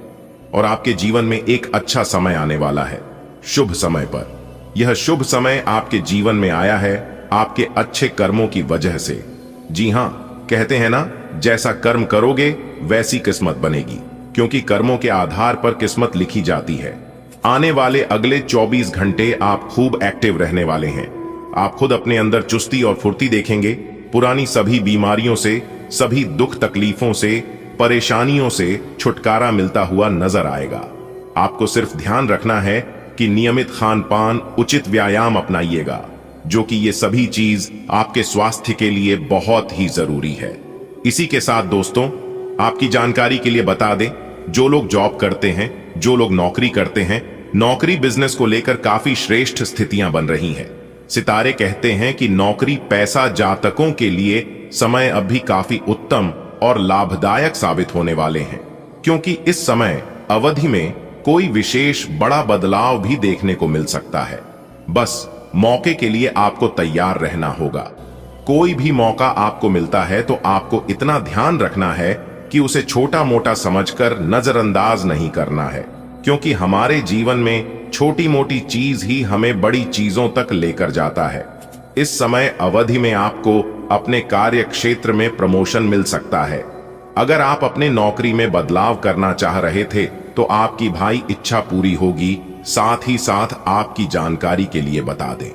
और आपके जीवन में एक अच्छा समय आने वाला है, शुभ समय पर। यह शुभ समय आपके जीवन में आया है आपके अच्छे कर्मों की वजह से। जी हां, कहते हैं ना, जैसा कर्म करोगे वैसी किस्मत बनेगी, क्योंकि कर्मों के आधार पर किस्मत लिखी जाती है। आने वाले अगले 24 घंटे आप खूब एक्टिव रहने वाले हैं। आप खुद अपने अंदर चुस्ती और फुर्ती देखेंगे। पुरानी सभी बीमारियों से, सभी दुख तकलीफों से, परेशानियों से छुटकारा मिलता हुआ नजर आएगा। आपको सिर्फ ध्यान रखना है कि नियमित खान पान, उचित व्यायाम अपनाइएगा, जो कि ये सभी चीज आपके स्वास्थ्य के लिए बहुत ही जरूरी है। इसी के साथ दोस्तों, आपकी जानकारी के लिए बता दें, जो लोग जॉब करते हैं, जो लोग नौकरी करते हैं, नौकरी बिजनेस को लेकर काफी श्रेष्ठ स्थितियां बन रही हैं। सितारे कहते हैं कि नौकरी पैसा जातकों के लिए समय अब भी काफी उत्तम और लाभदायक साबित होने वाले हैं, क्योंकि इस समय अवधि में कोई विशेष बड़ा बदलाव भी देखने को मिल सकता है। बस मौके के लिए आपको तैयार रहना होगा। कोई भी मौका आपको मिलता है तो आपको इतना ध्यान रखना है कि उसे छोटा मोटा समझकर नजरअंदाज नहीं करना है, क्योंकि हमारे जीवन में छोटी मोटी चीज ही हमें बड़ी चीजों तक लेकर जाता है। इस समय अवधि में आपको अपने कार्य क्षेत्र में प्रमोशन मिल सकता है। अगर आप अपने नौकरी में बदलाव करना चाह रहे थे तो आपकी भाई इच्छा पूरी होगी। साथ ही साथ आपकी जानकारी के लिए बता दें,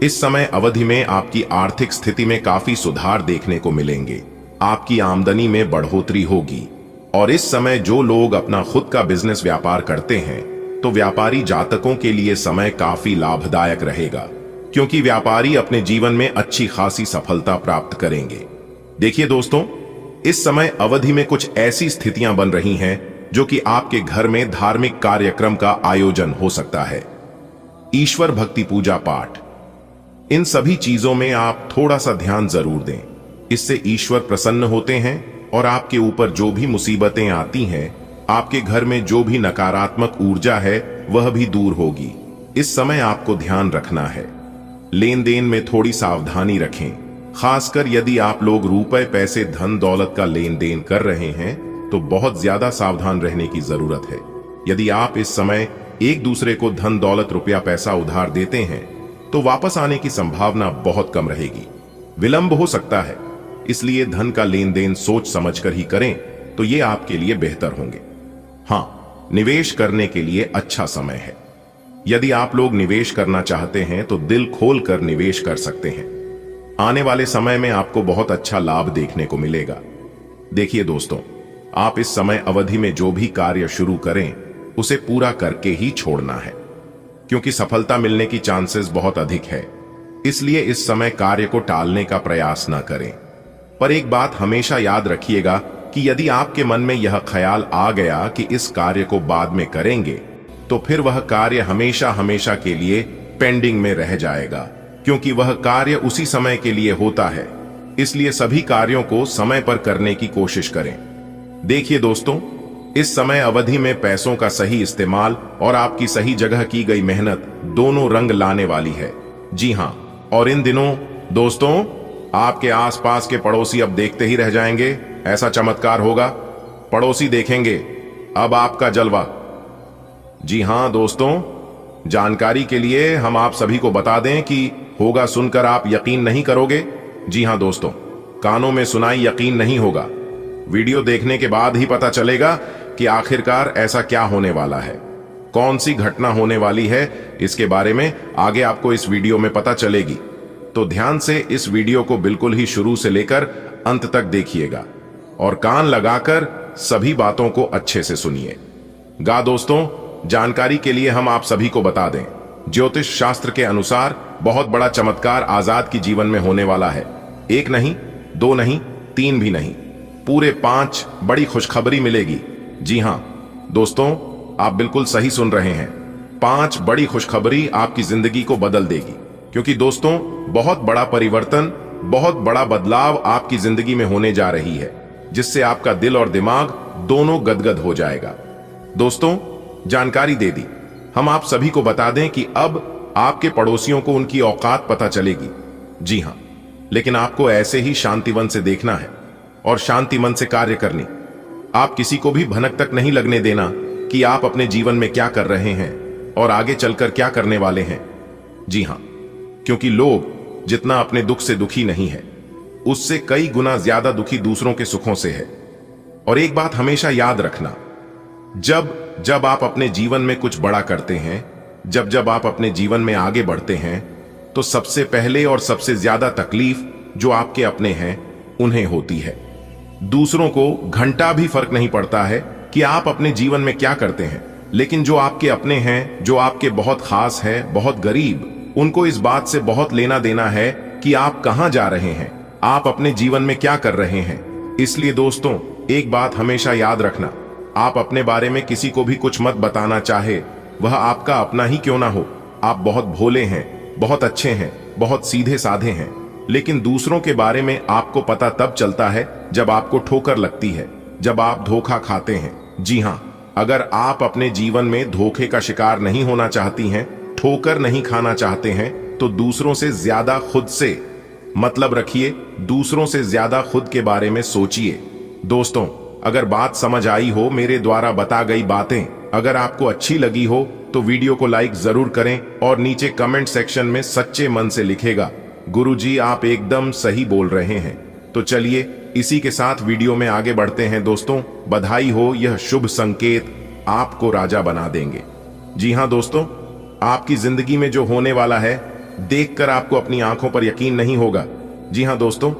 इस समय अवधि में आपकी आर्थिक स्थिति में काफी सुधार देखने को मिलेंगे। आपकी आमदनी में बढ़ोतरी होगी और इस समय जो लोग अपना खुद का बिजनेस व्यापार करते हैं तो व्यापारी जातकों के लिए समय काफी लाभदायक रहेगा, क्योंकि व्यापारी अपने जीवन में अच्छी खासी सफलता प्राप्त करेंगे। देखिए दोस्तों, इस समय अवधि में कुछ ऐसी स्थितियां बन रही हैं जो कि आपके घर में धार्मिक कार्यक्रम का आयोजन हो सकता है। ईश्वर भक्ति, पूजा पाठ, इन सभी चीजों में आप थोड़ा सा ध्यान जरूर दें। इससे ईश्वर प्रसन्न होते हैं और आपके ऊपर जो भी मुसीबतें आती हैं, आपके घर में जो भी नकारात्मक ऊर्जा है वह भी दूर होगी। इस समय आपको ध्यान रखना है, लेन देन में थोड़ी सावधानी रखें। खासकर यदि आप लोग रुपए, पैसे, धन दौलत का लेन देन कर रहे हैं तो बहुत ज्यादा सावधान रहने की जरूरत है। यदि आप इस समय एक दूसरे को धन दौलत, रुपया, पैसा उधार देते हैं तो वापस आने की संभावना बहुत कम रहेगी, विलंब हो सकता है। इसलिए धन का लेन देन सोच समझकर ही करें तो ये आपके लिए बेहतर होंगे। हां, निवेश करने के लिए अच्छा समय है। यदि आप लोग निवेश करना चाहते हैं तो दिल खोल कर निवेश कर सकते हैं। आने वाले समय में आपको बहुत अच्छा लाभ देखने को मिलेगा। देखिए दोस्तों, आप इस समय अवधि में जो भी कार्य शुरू करें उसे पूरा करके ही छोड़ना है, क्योंकि सफलता मिलने की चांसेस बहुत अधिक है। इसलिए इस समय कार्य को टालने का प्रयास न करें। पर एक बात हमेशा याद रखिएगा कि यदि आपके मन में यह ख्याल आ गया कि इस कार्य को बाद में करेंगे तो फिर वह कार्य हमेशा हमेशा के लिए पेंडिंग में रह जाएगा, क्योंकि वह कार्य उसी समय के लिए होता है। इसलिए सभी कार्यों को समय पर करने की कोशिश करें। देखिए दोस्तों, इस समय अवधि में पैसों का सही इस्तेमाल और आपकी सही जगह की गई मेहनत दोनों रंग लाने वाली है। जी हां, और इन दिनों दोस्तों आपके आसपास के पड़ोसी अब देखते ही रह जाएंगे। ऐसा चमत्कार होगा, पड़ोसी देखेंगे अब आपका जलवा। जी हां दोस्तों, जानकारी के लिए हम आप सभी को बता दें कि होगा सुनकर आप यकीन नहीं करोगे। जी हां दोस्तों, कानों में सुनाई यकीन नहीं होगा, वीडियो देखने के बाद ही पता चलेगा कि आखिरकार ऐसा क्या होने वाला है, कौन सी घटना होने वाली है। इसके बारे में आगे आपको इस वीडियो में पता चलेगी, तो ध्यान से इस वीडियो को बिल्कुल ही शुरू से लेकर अंत तक देखिएगा और कान लगाकर सभी बातों को अच्छे से सुनिए। दोस्तों, जानकारी के लिए हम आप सभी को बता दें, ज्योतिष शास्त्र के अनुसार बहुत बड़ा चमत्कार आजाद की जीवन में होने वाला है। एक नहीं, दो नहीं, तीन भी नहीं, पूरे 5 बड़ी खुशखबरी मिलेगी। जी हां दोस्तों, आप बिल्कुल सही सुन रहे हैं। 5 बड़ी खुशखबरी आपकी जिंदगी को बदल देगी। क्योंकि दोस्तों, बहुत बड़ा परिवर्तन, बहुत बड़ा बदलाव आपकी जिंदगी में होने जा रही है, जिससे आपका दिल और दिमाग दोनों गदगद हो जाएगा। दोस्तों, जानकारी दे दी। हम आप सभी को बता दें कि अब आपके पड़ोसियों को उनकी औकात पता चलेगी। जी हां, लेकिन आपको ऐसे ही शांतिवन से देखना है और शांति मन से कार्य करनी। आप किसी को भी भनक तक नहीं लगने देना कि आप अपने जीवन में क्या कर रहे हैं और आगे चलकर क्या करने वाले हैं। जी हां, क्योंकि लोग जितना अपने दुख से दुखी नहीं है, उससे कई गुना ज्यादा दुखी दूसरों के सुखों से है। और एक बात हमेशा याद रखना, जब आप अपने जीवन में कुछ बड़ा करते हैं, जब आप अपने जीवन में आगे बढ़ते हैं, तो सबसे पहले और सबसे ज्यादा तकलीफ जो आपके अपने हैं उन्हें होती है। दूसरों को घंटा भी फर्क नहीं पड़ता है कि आप अपने जीवन में क्या करते हैं, लेकिन जो आपके अपने हैं, जो आपके बहुत खास है, बहुत गरीब, उनको इस बात से बहुत लेना देना है कि आप कहां जा रहे हैं, आप अपने जीवन में क्या कर रहे हैं। इसलिए दोस्तों, एक बात हमेशा याद रखना, आप अपने बारे में किसी को भी कुछ मत बताना, चाहे वह आपका अपना ही क्यों ना हो। आप बहुत भोले हैं, बहुत अच्छे हैं, बहुत सीधे साधे हैं, लेकिन दूसरों के बारे में आपको पता तब चलता है जब आपको ठोकर लगती है, जब आप धोखा खाते हैं। जी हां, अगर आप अपने जीवन में धोखे का शिकार नहीं होना चाहती हैं, ठोकर नहीं खाना चाहते हैं, तो दूसरों से ज्यादा खुद से मतलब रखिए, दूसरों से ज्यादा खुद के बारे में सोचिए। दोस्तों, अगर बात समझ आई हो, मेरे द्वारा बता गई बातें अगर आपको अच्छी लगी हो, तो वीडियो को लाइक जरूर करें और नीचे कमेंट सेक्शन में सच्चे मन से लिखेगा, गुरुजी आप एकदम सही बोल रहे हैं। तो चलिए इसी के साथ वीडियो में आगे बढ़ते हैं। दोस्तों, बधाई हो, यह शुभ संकेत आपको राजा बना देंगे। जी हां दोस्तों, आपकी जिंदगी में जो होने वाला है, देखकर आपको अपनी आंखों पर यकीन नहीं होगा। जी हां दोस्तों,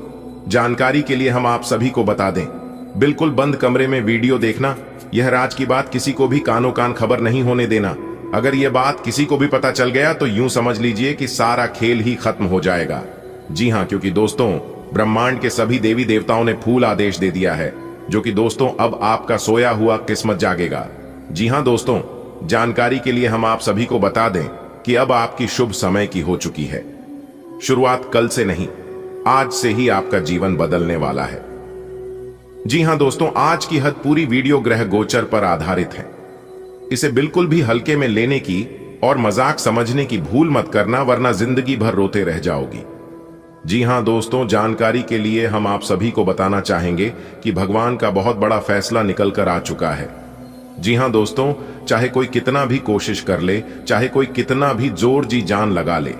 जानकारी के लिए हम आप सभी को बता दें, बिल्कुल बंद कमरे में वीडियो देखना। यह राज की बात किसी को भी कानो कान खबर नहीं होने देना। अगर यह बात किसी को भी पता चल गया तो यूं समझ लीजिए कि सारा खेल ही खत्म हो जाएगा। जी हां, क्योंकि दोस्तों, ब्रह्मांड के सभी देवी देवताओं ने फूल आदेश दे दिया है, जो कि दोस्तों अब आपका सोया हुआ किस्मत जागेगा। जी हां दोस्तों, जानकारी के लिए हम आप सभी को बता दें कि अब आपकी शुभ समय की हो चुकी है। शुरुआत कल से नहीं, आज से ही आपका जीवन बदलने वाला है। जी हां दोस्तों, आज की हद पूरी वीडियो ग्रह गोचर पर आधारित है। इसे बिल्कुल भी हल्के में लेने की और मजाक समझने की भूल मत करना, वरना जिंदगी भर रोते रह जाओगी। जी हां दोस्तों, जानकारी के लिए हम आप सभी को बताना चाहेंगे कि भगवान का बहुत बड़ा फैसला निकल कर आ चुका है। जी हां दोस्तों, चाहे कोई कितना भी कोशिश कर ले, चाहे कोई कितना भी जोर जी जान लगा ले,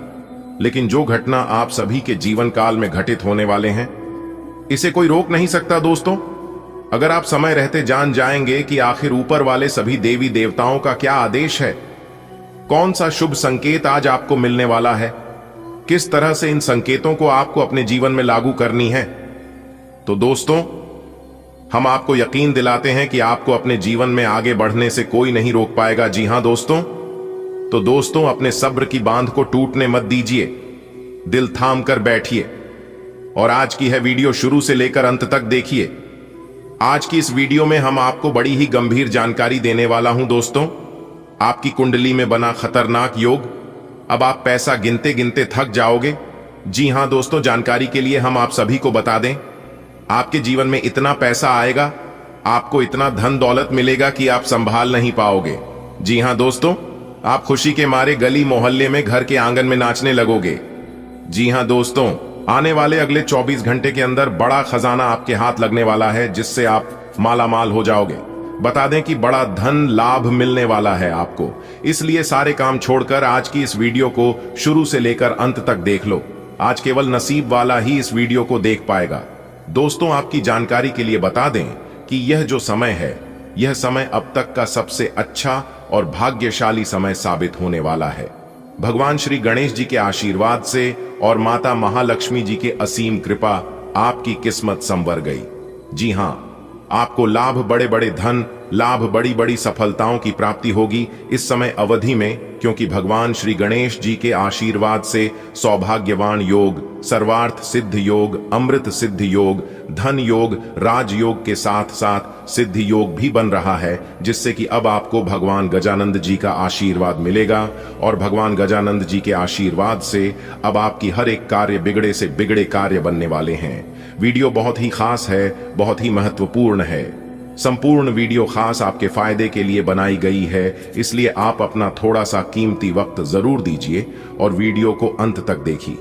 लेकिन जो घटना आप सभी के जीवन काल में घटित होने वाले हैं, इसे कोई रोक नहीं सकता। दोस्तों, अगर आप समय रहते जान जाएंगे कि आखिर ऊपर वाले सभी देवी देवताओं का क्या आदेश है, कौन सा शुभ संकेत आज आपको मिलने वाला है, किस तरह से इन संकेतों को आपको अपने जीवन में लागू करनी है, तो दोस्तों हम आपको यकीन दिलाते हैं कि आपको अपने जीवन में आगे बढ़ने से कोई नहीं रोक पाएगा। जी हां दोस्तों, तो दोस्तों अपने सब्र की बांध को टूटने मत दीजिए, दिल थाम कर बैठिए और आज की है वीडियो शुरू से लेकर अंत तक देखिए। आज की इस वीडियो में हम आपको बड़ी ही गंभीर जानकारी देने वाला हूं। दोस्तों, आपकी कुंडली में बना खतरनाक योग, अब आप पैसा गिनते गिनते थक जाओगे। जी हां दोस्तों, जानकारी के लिए हम आप सभी को बता दें, आपके जीवन में इतना पैसा आएगा, आपको इतना धन दौलत मिलेगा कि आप संभाल नहीं पाओगे। जी हां दोस्तों, आप खुशी के मारे गली मोहल्ले में, घर के आंगन में नाचने लगोगे। जी हां दोस्तों, आने वाले अगले 24 घंटे के अंदर बड़ा खजाना आपके हाथ लगने वाला है, जिससे आप माला माल हो जाओगे। बता दें कि बड़ा धन लाभ मिलने वाला है आपको, इसलिए सारे काम छोड़कर आज की इस वीडियो को शुरू से लेकर अंत तक देख लो। आज केवल नसीब वाला ही इस वीडियो को देख पाएगा। दोस्तों, आपकी जानकारी के लिए बता दें कि यह जो समय है, यह समय अब तक का सबसे अच्छा और भाग्यशाली समय साबित होने वाला है। भगवान श्री गणेश जी के आशीर्वाद से और माता महालक्ष्मी जी के असीम कृपा आपकी किस्मत संवर गई। जी हां, आपको लाभ, बड़े बड़े धन लाभ, बड़ी बड़ी सफलताओं की प्राप्ति होगी इस समय अवधि में, क्योंकि भगवान श्री गणेश जी के आशीर्वाद से सौभाग्यवान योग, सर्वार्थ सिद्ध योग, अमृत सिद्ध योग, धन योग, राजयोग के साथ साथ सिद्ध योग भी बन रहा है, जिससे कि अब आपको भगवान गजानंद जी का आशीर्वाद मिलेगा। और भगवान गजानंद जी के आशीर्वाद से अब आपकी हर एक कार्य बिगड़े से बिगड़े कार्य बनने वाले हैं। वीडियो बहुत ही खास है, बहुत ही महत्वपूर्ण है। संपूर्ण वीडियो खास आपके फायदे के लिए बनाई गई है, इसलिए आप अपना थोड़ा सा कीमती वक्त जरूर दीजिए और वीडियो को अंत तक देखिए।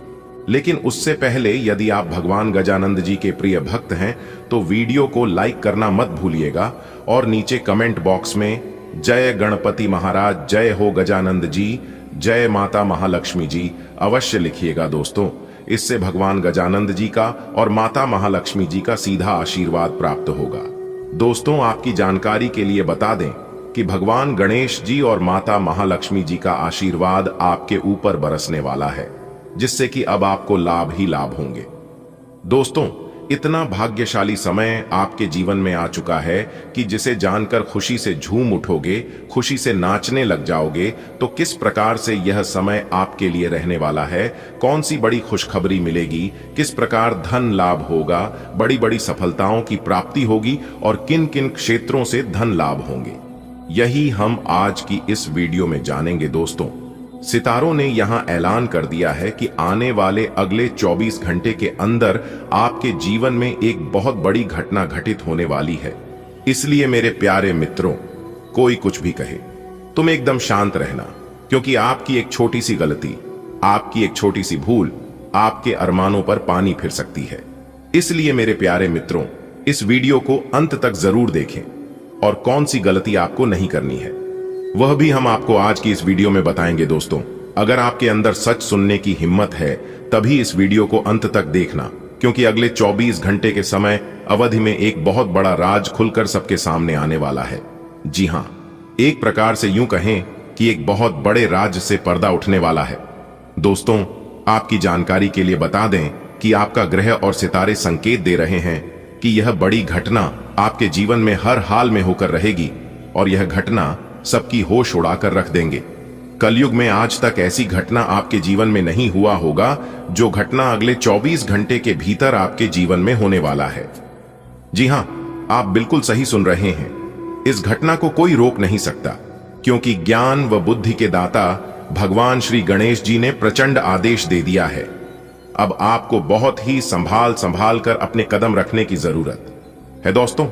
लेकिन उससे पहले यदि आप भगवान गजानंद जी के प्रिय भक्त हैं तो वीडियो को लाइक करना मत भूलिएगा और नीचे कमेंट बॉक्स में जय गणपति महाराज, जय हो गजानंद जी, जय माता महालक्ष्मी जी अवश्य लिखिएगा दोस्तों। इससे भगवान गजानंद जी का और माता महालक्ष्मी जी का सीधा आशीर्वाद प्राप्त होगा। दोस्तों, आपकी जानकारी के लिए बता दें कि भगवान गणेश जी और माता महालक्ष्मी जी का आशीर्वाद आपके ऊपर बरसने वाला है, जिससे कि अब आपको लाभ ही लाभ होंगे। दोस्तों, इतना भाग्यशाली समय आपके जीवन में आ चुका है कि जिसे जानकर खुशी से झूम उठोगे, खुशी से नाचने लग जाओगे। तो किस प्रकार से यह समय आपके लिए रहने वाला है, कौन सी बड़ी खुशखबरी मिलेगी, किस प्रकार धन लाभ होगा, बड़ी बड़ी सफलताओं की प्राप्ति होगी और किन किन क्षेत्रों से धन लाभ होंगे, यही हम आज की इस वीडियो में जानेंगे। दोस्तों, सितारों ने यहां ऐलान कर दिया है कि आने वाले अगले 24 घंटे के अंदर आपके जीवन में एक बहुत बड़ी घटना घटित होने वाली है। इसलिए मेरे प्यारे मित्रों, कोई कुछ भी कहे, तुम एकदम शांत रहना, क्योंकि आपकी एक छोटी सी गलती, आपकी एक छोटी सी भूल आपके अरमानों पर पानी फिर सकती है। इसलिए मेरे प्यारे मित्रों, इस वीडियो को अंत तक जरूर देखें और कौन सी गलती आपको नहीं करनी है वह भी हम आपको आज की इस वीडियो में बताएंगे। दोस्तों, अगर आपके अंदर सच सुनने की हिम्मत है तभी इस वीडियो को अंत तक देखना, क्योंकि अगले 24 घंटे के समय अवधि में एक बहुत बड़ा राज खुलकर सबके सामने आने वाला है। जी हां, एक प्रकार से यूं कहें कि एक बहुत बड़े राज से पर्दा उठने वाला है। दोस्तों, आपकी जानकारी के लिए बता दें कि आपका ग्रह और सितारे संकेत दे रहे हैं कि यह बड़ी घटना आपके जीवन में हर हाल में होकर रहेगी और यह घटना सबकी होश उड़ाकर रख देंगे। कलयुग में आज तक ऐसी घटना आपके जीवन में नहीं हुआ होगा जो घटना अगले 24 घंटे के भीतर आपके जीवन में होने वाला है। जी हां, आप बिल्कुल सही सुन रहे हैं। इस घटना को कोई रोक नहीं सकता, क्योंकि ज्ञान व बुद्धि के दाता भगवान श्री गणेश जी ने प्रचंड आदेश दे दिया है। अब आपको बहुत ही संभाल कर अपने कदम रखने की जरूरत है। दोस्तों,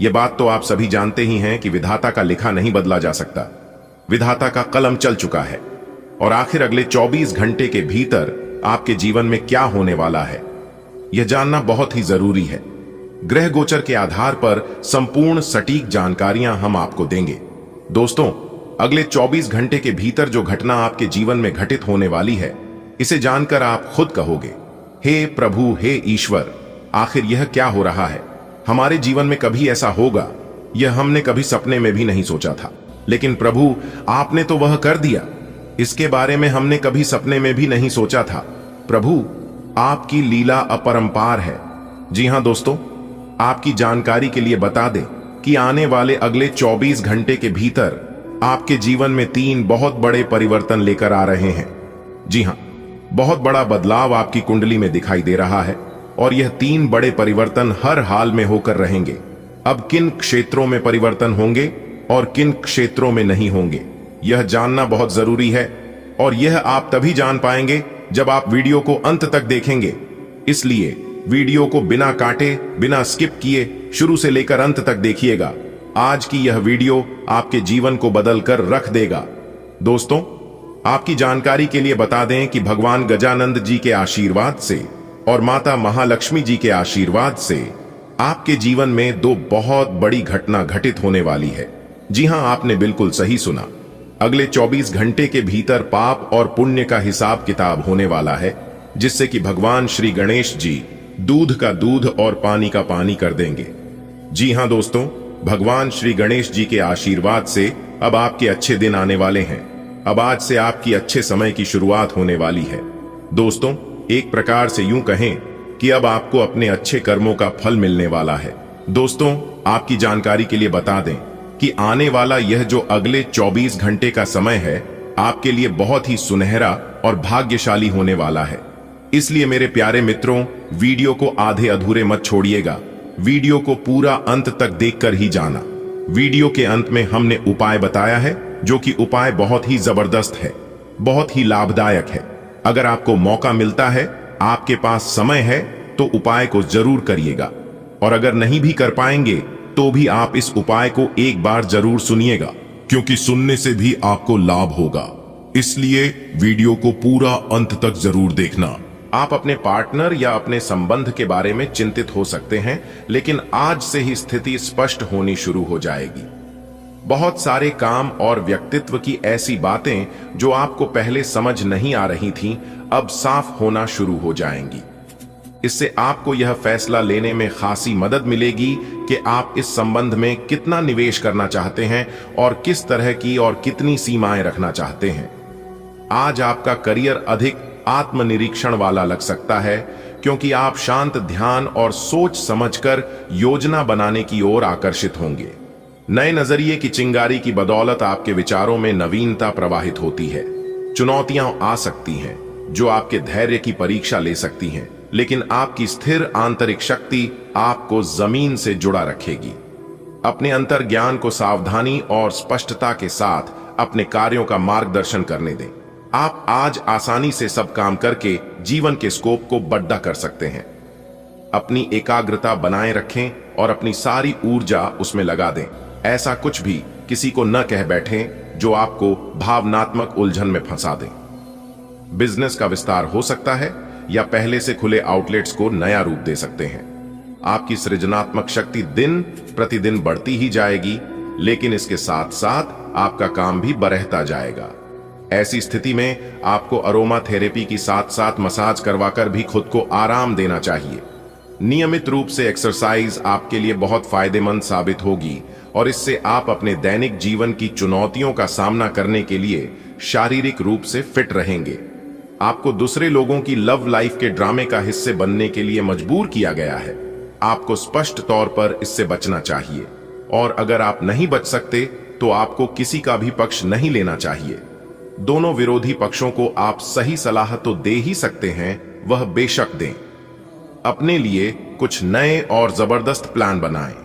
यह बात तो आप सभी जानते ही हैं कि विधाता का लिखा नहीं बदला जा सकता। विधाता का कलम चल चुका है और आखिर अगले 24 घंटे के भीतर आपके जीवन में क्या होने वाला है, यह जानना बहुत ही जरूरी है। ग्रह गोचर के आधार पर संपूर्ण सटीक जानकारियां हम आपको देंगे। दोस्तों, अगले 24 घंटे के भीतर जो घटना आपके जीवन में घटित होने वाली है, इसे जानकर आप खुद कहोगे, हे प्रभु, हे ईश्वर, आखिर यह क्या हो रहा है? हमारे जीवन में कभी ऐसा होगा, यह हमने कभी सपने में भी नहीं सोचा था। लेकिन प्रभु, आपने तो वह कर दिया। इसके बारे में हमने कभी सपने में भी नहीं सोचा था। प्रभु, आपकी लीला अपरंपार है। जी हां दोस्तों, आपकी जानकारी के लिए बता दें कि आने वाले अगले 24 घंटे के भीतर आपके जीवन में 3 बहुत बड़े परिवर्तन लेकर आ रहे हैं। जी हां, बहुत बड़ा बदलाव आपकी कुंडली में दिखाई दे रहा है और यह 3 बड़े परिवर्तन हर हाल में होकर रहेंगे। अब किन क्षेत्रों में परिवर्तन होंगे और किन क्षेत्रों में नहीं होंगे, यह जानना बहुत जरूरी है और यह आप तभी जान पाएंगे जब आप वीडियो को अंत तक देखेंगे। इसलिए वीडियो को बिना काटे, बिना स्किप किए शुरू से लेकर अंत तक देखिएगा। आज की यह वीडियो आपके जीवन को बदल कर रख देगा। दोस्तों, आपकी जानकारी के लिए बता दें कि भगवान गजानंद जी के आशीर्वाद से और माता महालक्ष्मी जी के आशीर्वाद से आपके जीवन में 2 बहुत बड़ी घटना घटित होने वाली है। जी हां, आपने बिल्कुल सही सुना। अगले 24 घंटे के भीतर पाप और पुण्य का हिसाब किताब होने वाला है, जिससे कि भगवान श्री गणेश जी दूध का दूध और पानी का पानी कर देंगे। जी हां दोस्तों, भगवान श्री गणेश जी के आशीर्वाद से अब आपके अच्छे दिन आने वाले हैं। अब आज से आपकी अच्छे समय की शुरुआत होने वाली है। दोस्तों, एक प्रकार से यूं कहें कि अब आपको अपने अच्छे कर्मों का फल मिलने वाला है। दोस्तों, आपकी जानकारी के लिए बता दें कि आने वाला यह जो अगले 24 घंटे का समय है आपके लिए बहुत ही सुनहरा और भाग्यशाली होने वाला है। इसलिए मेरे प्यारे मित्रों, वीडियो को आधे अधूरे मत छोड़िएगा। वीडियो को पूरा अंत तक देखकर ही जाना। वीडियो के अंत में हमने उपाय बताया है, जो कि उपाय बहुत ही जबरदस्त है, बहुत ही लाभदायक है। अगर आपको मौका मिलता है, आपके पास समय है, तो उपाय को जरूर करिएगा। और अगर नहीं भी कर पाएंगे तो भी आप इस उपाय को एक बार जरूर सुनिएगा, क्योंकि सुनने से भी आपको लाभ होगा। इसलिए वीडियो को पूरा अंत तक जरूर देखना। आप अपने पार्टनर या अपने संबंध के बारे में चिंतित हो सकते हैं, लेकिन आज से ही स्थिति स्पष्ट होनी शुरू हो जाएगी। बहुत सारे काम और व्यक्तित्व की ऐसी बातें जो आपको पहले समझ नहीं आ रही थीं, अब साफ होना शुरू हो जाएंगी। इससे आपको यह फैसला लेने में खासी मदद मिलेगी कि आप इस संबंध में कितना निवेश करना चाहते हैं और किस तरह की और कितनी सीमाएं रखना चाहते हैं। आज आपका करियर अधिक आत्मनिरीक्षण वाला लग सकता है, क्योंकि आप शांत ध्यान और सोच समझकर योजना बनाने की ओर आकर्षित होंगे। नए नजरिए की चिंगारी की बदौलत आपके विचारों में नवीनता प्रवाहित होती है। चुनौतियां आ सकती हैं जो आपके धैर्य की परीक्षा ले सकती हैं, लेकिन आपकी स्थिर आंतरिक शक्ति आपको जमीन से जुड़ा रखेगी। अपने अंतर ज्ञान को सावधानी और स्पष्टता के साथ अपने कार्यों का मार्गदर्शन करने दें। आप आज आसानी से सब काम करके जीवन के स्कोप को बड़ा कर सकते हैं। अपनी एकाग्रता बनाए रखें और अपनी सारी ऊर्जा उसमें लगा दें। ऐसा कुछ भी किसी को न कह बैठें जो आपको भावनात्मक उलझन में फंसा दें। बिजनेस का विस्तार हो सकता है या पहले से खुले आउटलेट्स को नया रूप दे सकते हैं। आपकी सृजनात्मक शक्ति दिन प्रतिदिन बढ़ती ही जाएगी, लेकिन इसके साथ साथ आपका काम भी बढ़ता जाएगा। ऐसी स्थिति में आपको अरोमा थेरेपी की साथ साथ मसाज करवाकर भी खुद को आराम देना चाहिए। नियमित रूप से एक्सरसाइज आपके लिए बहुत फायदेमंद साबित होगी और इससे आप अपने दैनिक जीवन की चुनौतियों का सामना करने के लिए शारीरिक रूप से फिट रहेंगे। आपको दूसरे लोगों की लव लाइफ के ड्रामे का हिस्से बनने के लिए मजबूर किया गया है। आपको स्पष्ट तौर पर इससे बचना चाहिए, और अगर आप नहीं बच सकते तो आपको किसी का भी पक्ष नहीं लेना चाहिए। दोनों विरोधी पक्षों को आप सही सलाह तो दे ही सकते हैं, वह बेशक दें। अपने लिए कुछ नए और जबरदस्त प्लान बनाएं।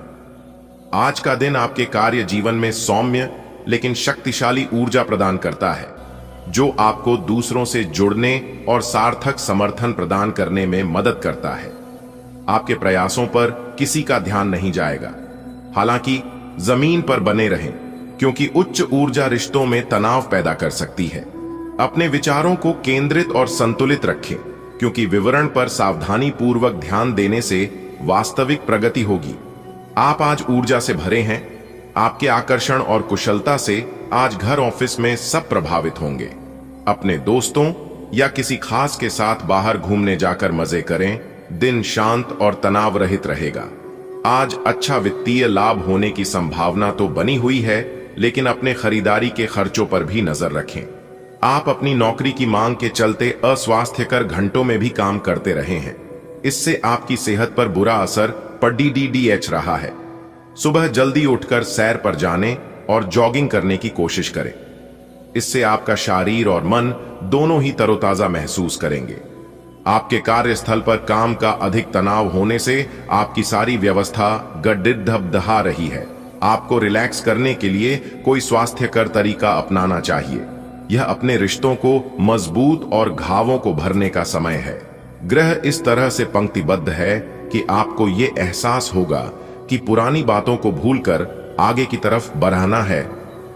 आज का दिन आपके कार्य जीवन में सौम्य लेकिन शक्तिशाली ऊर्जा प्रदान करता है, जो आपको दूसरों से जुड़ने और सार्थक समर्थन प्रदान करने में मदद करता है। आपके प्रयासों पर किसी का ध्यान नहीं जाएगा। हालांकि जमीन पर बने रहें, क्योंकि उच्च ऊर्जा रिश्तों में तनाव पैदा कर सकती है। अपने विचारों को केंद्रित और संतुलित रखें, क्योंकि विवरण पर सावधानी पूर्वक ध्यान देने से वास्तविक प्रगति होगी। आप आज ऊर्जा से भरे हैं। आपके आकर्षण और कुशलता से आज घर ऑफिस में सब प्रभावित होंगे। अपने दोस्तों या किसी खास के साथ बाहर घूमने जाकर मजे करें। दिन शांत और तनाव रहित रहेगा। आज अच्छा वित्तीय लाभ होने की संभावना तो बनी हुई है, लेकिन अपने खरीदारी के खर्चों पर भी नजर रखें। आप अपनी नौकरी की मांग के चलते अस्वास्थ्यकर घंटों में भी काम करते रहे हैं। इससे आपकी सेहत पर बुरा असर पड़ रहा है। सुबह जल्दी उठकर सैर पर जाने और जॉगिंग करने की कोशिश करें। इससे आपका शरीर और मन दोनों ही तरोताजा महसूस करेंगे। आपके कार्यस्थल पर काम का अधिक तनाव होने से आपकी सारी व्यवस्था गड्ढा रही है। आपको रिलैक्स करने के लिए कोई स्वास्थ्यकर तरीका अपनाना चाहिए। यह अपने रिश्तों को मजबूत और घावों को भरने का समय है। ग्रह इस तरह से पंक्तिबद्ध है कि आपको ये एहसास होगा कि पुरानी बातों को भूलकर आगे की तरफ बढ़ाना है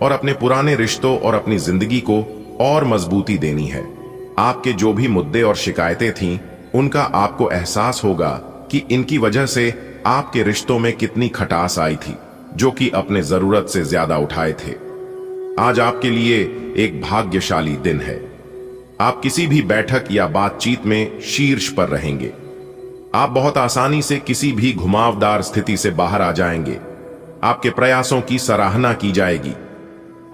और अपने पुराने रिश्तों और अपनी जिंदगी को और मजबूती देनी है। आपके जो भी मुद्दे और शिकायतें थीं, उनका आपको एहसास होगा कि इनकी वजह से आपके रिश्तों में कितनी खटास आई थी, जो कि अपने जरूरत से ज्यादा उठाए थे। आज आपके लिए एक भाग्यशाली दिन है। आप किसी भी बैठक या बातचीत में शीर्ष पर रहेंगे। आप बहुत आसानी से किसी भी घुमावदार स्थिति से बाहर आ जाएंगे। आपके प्रयासों की सराहना की जाएगी।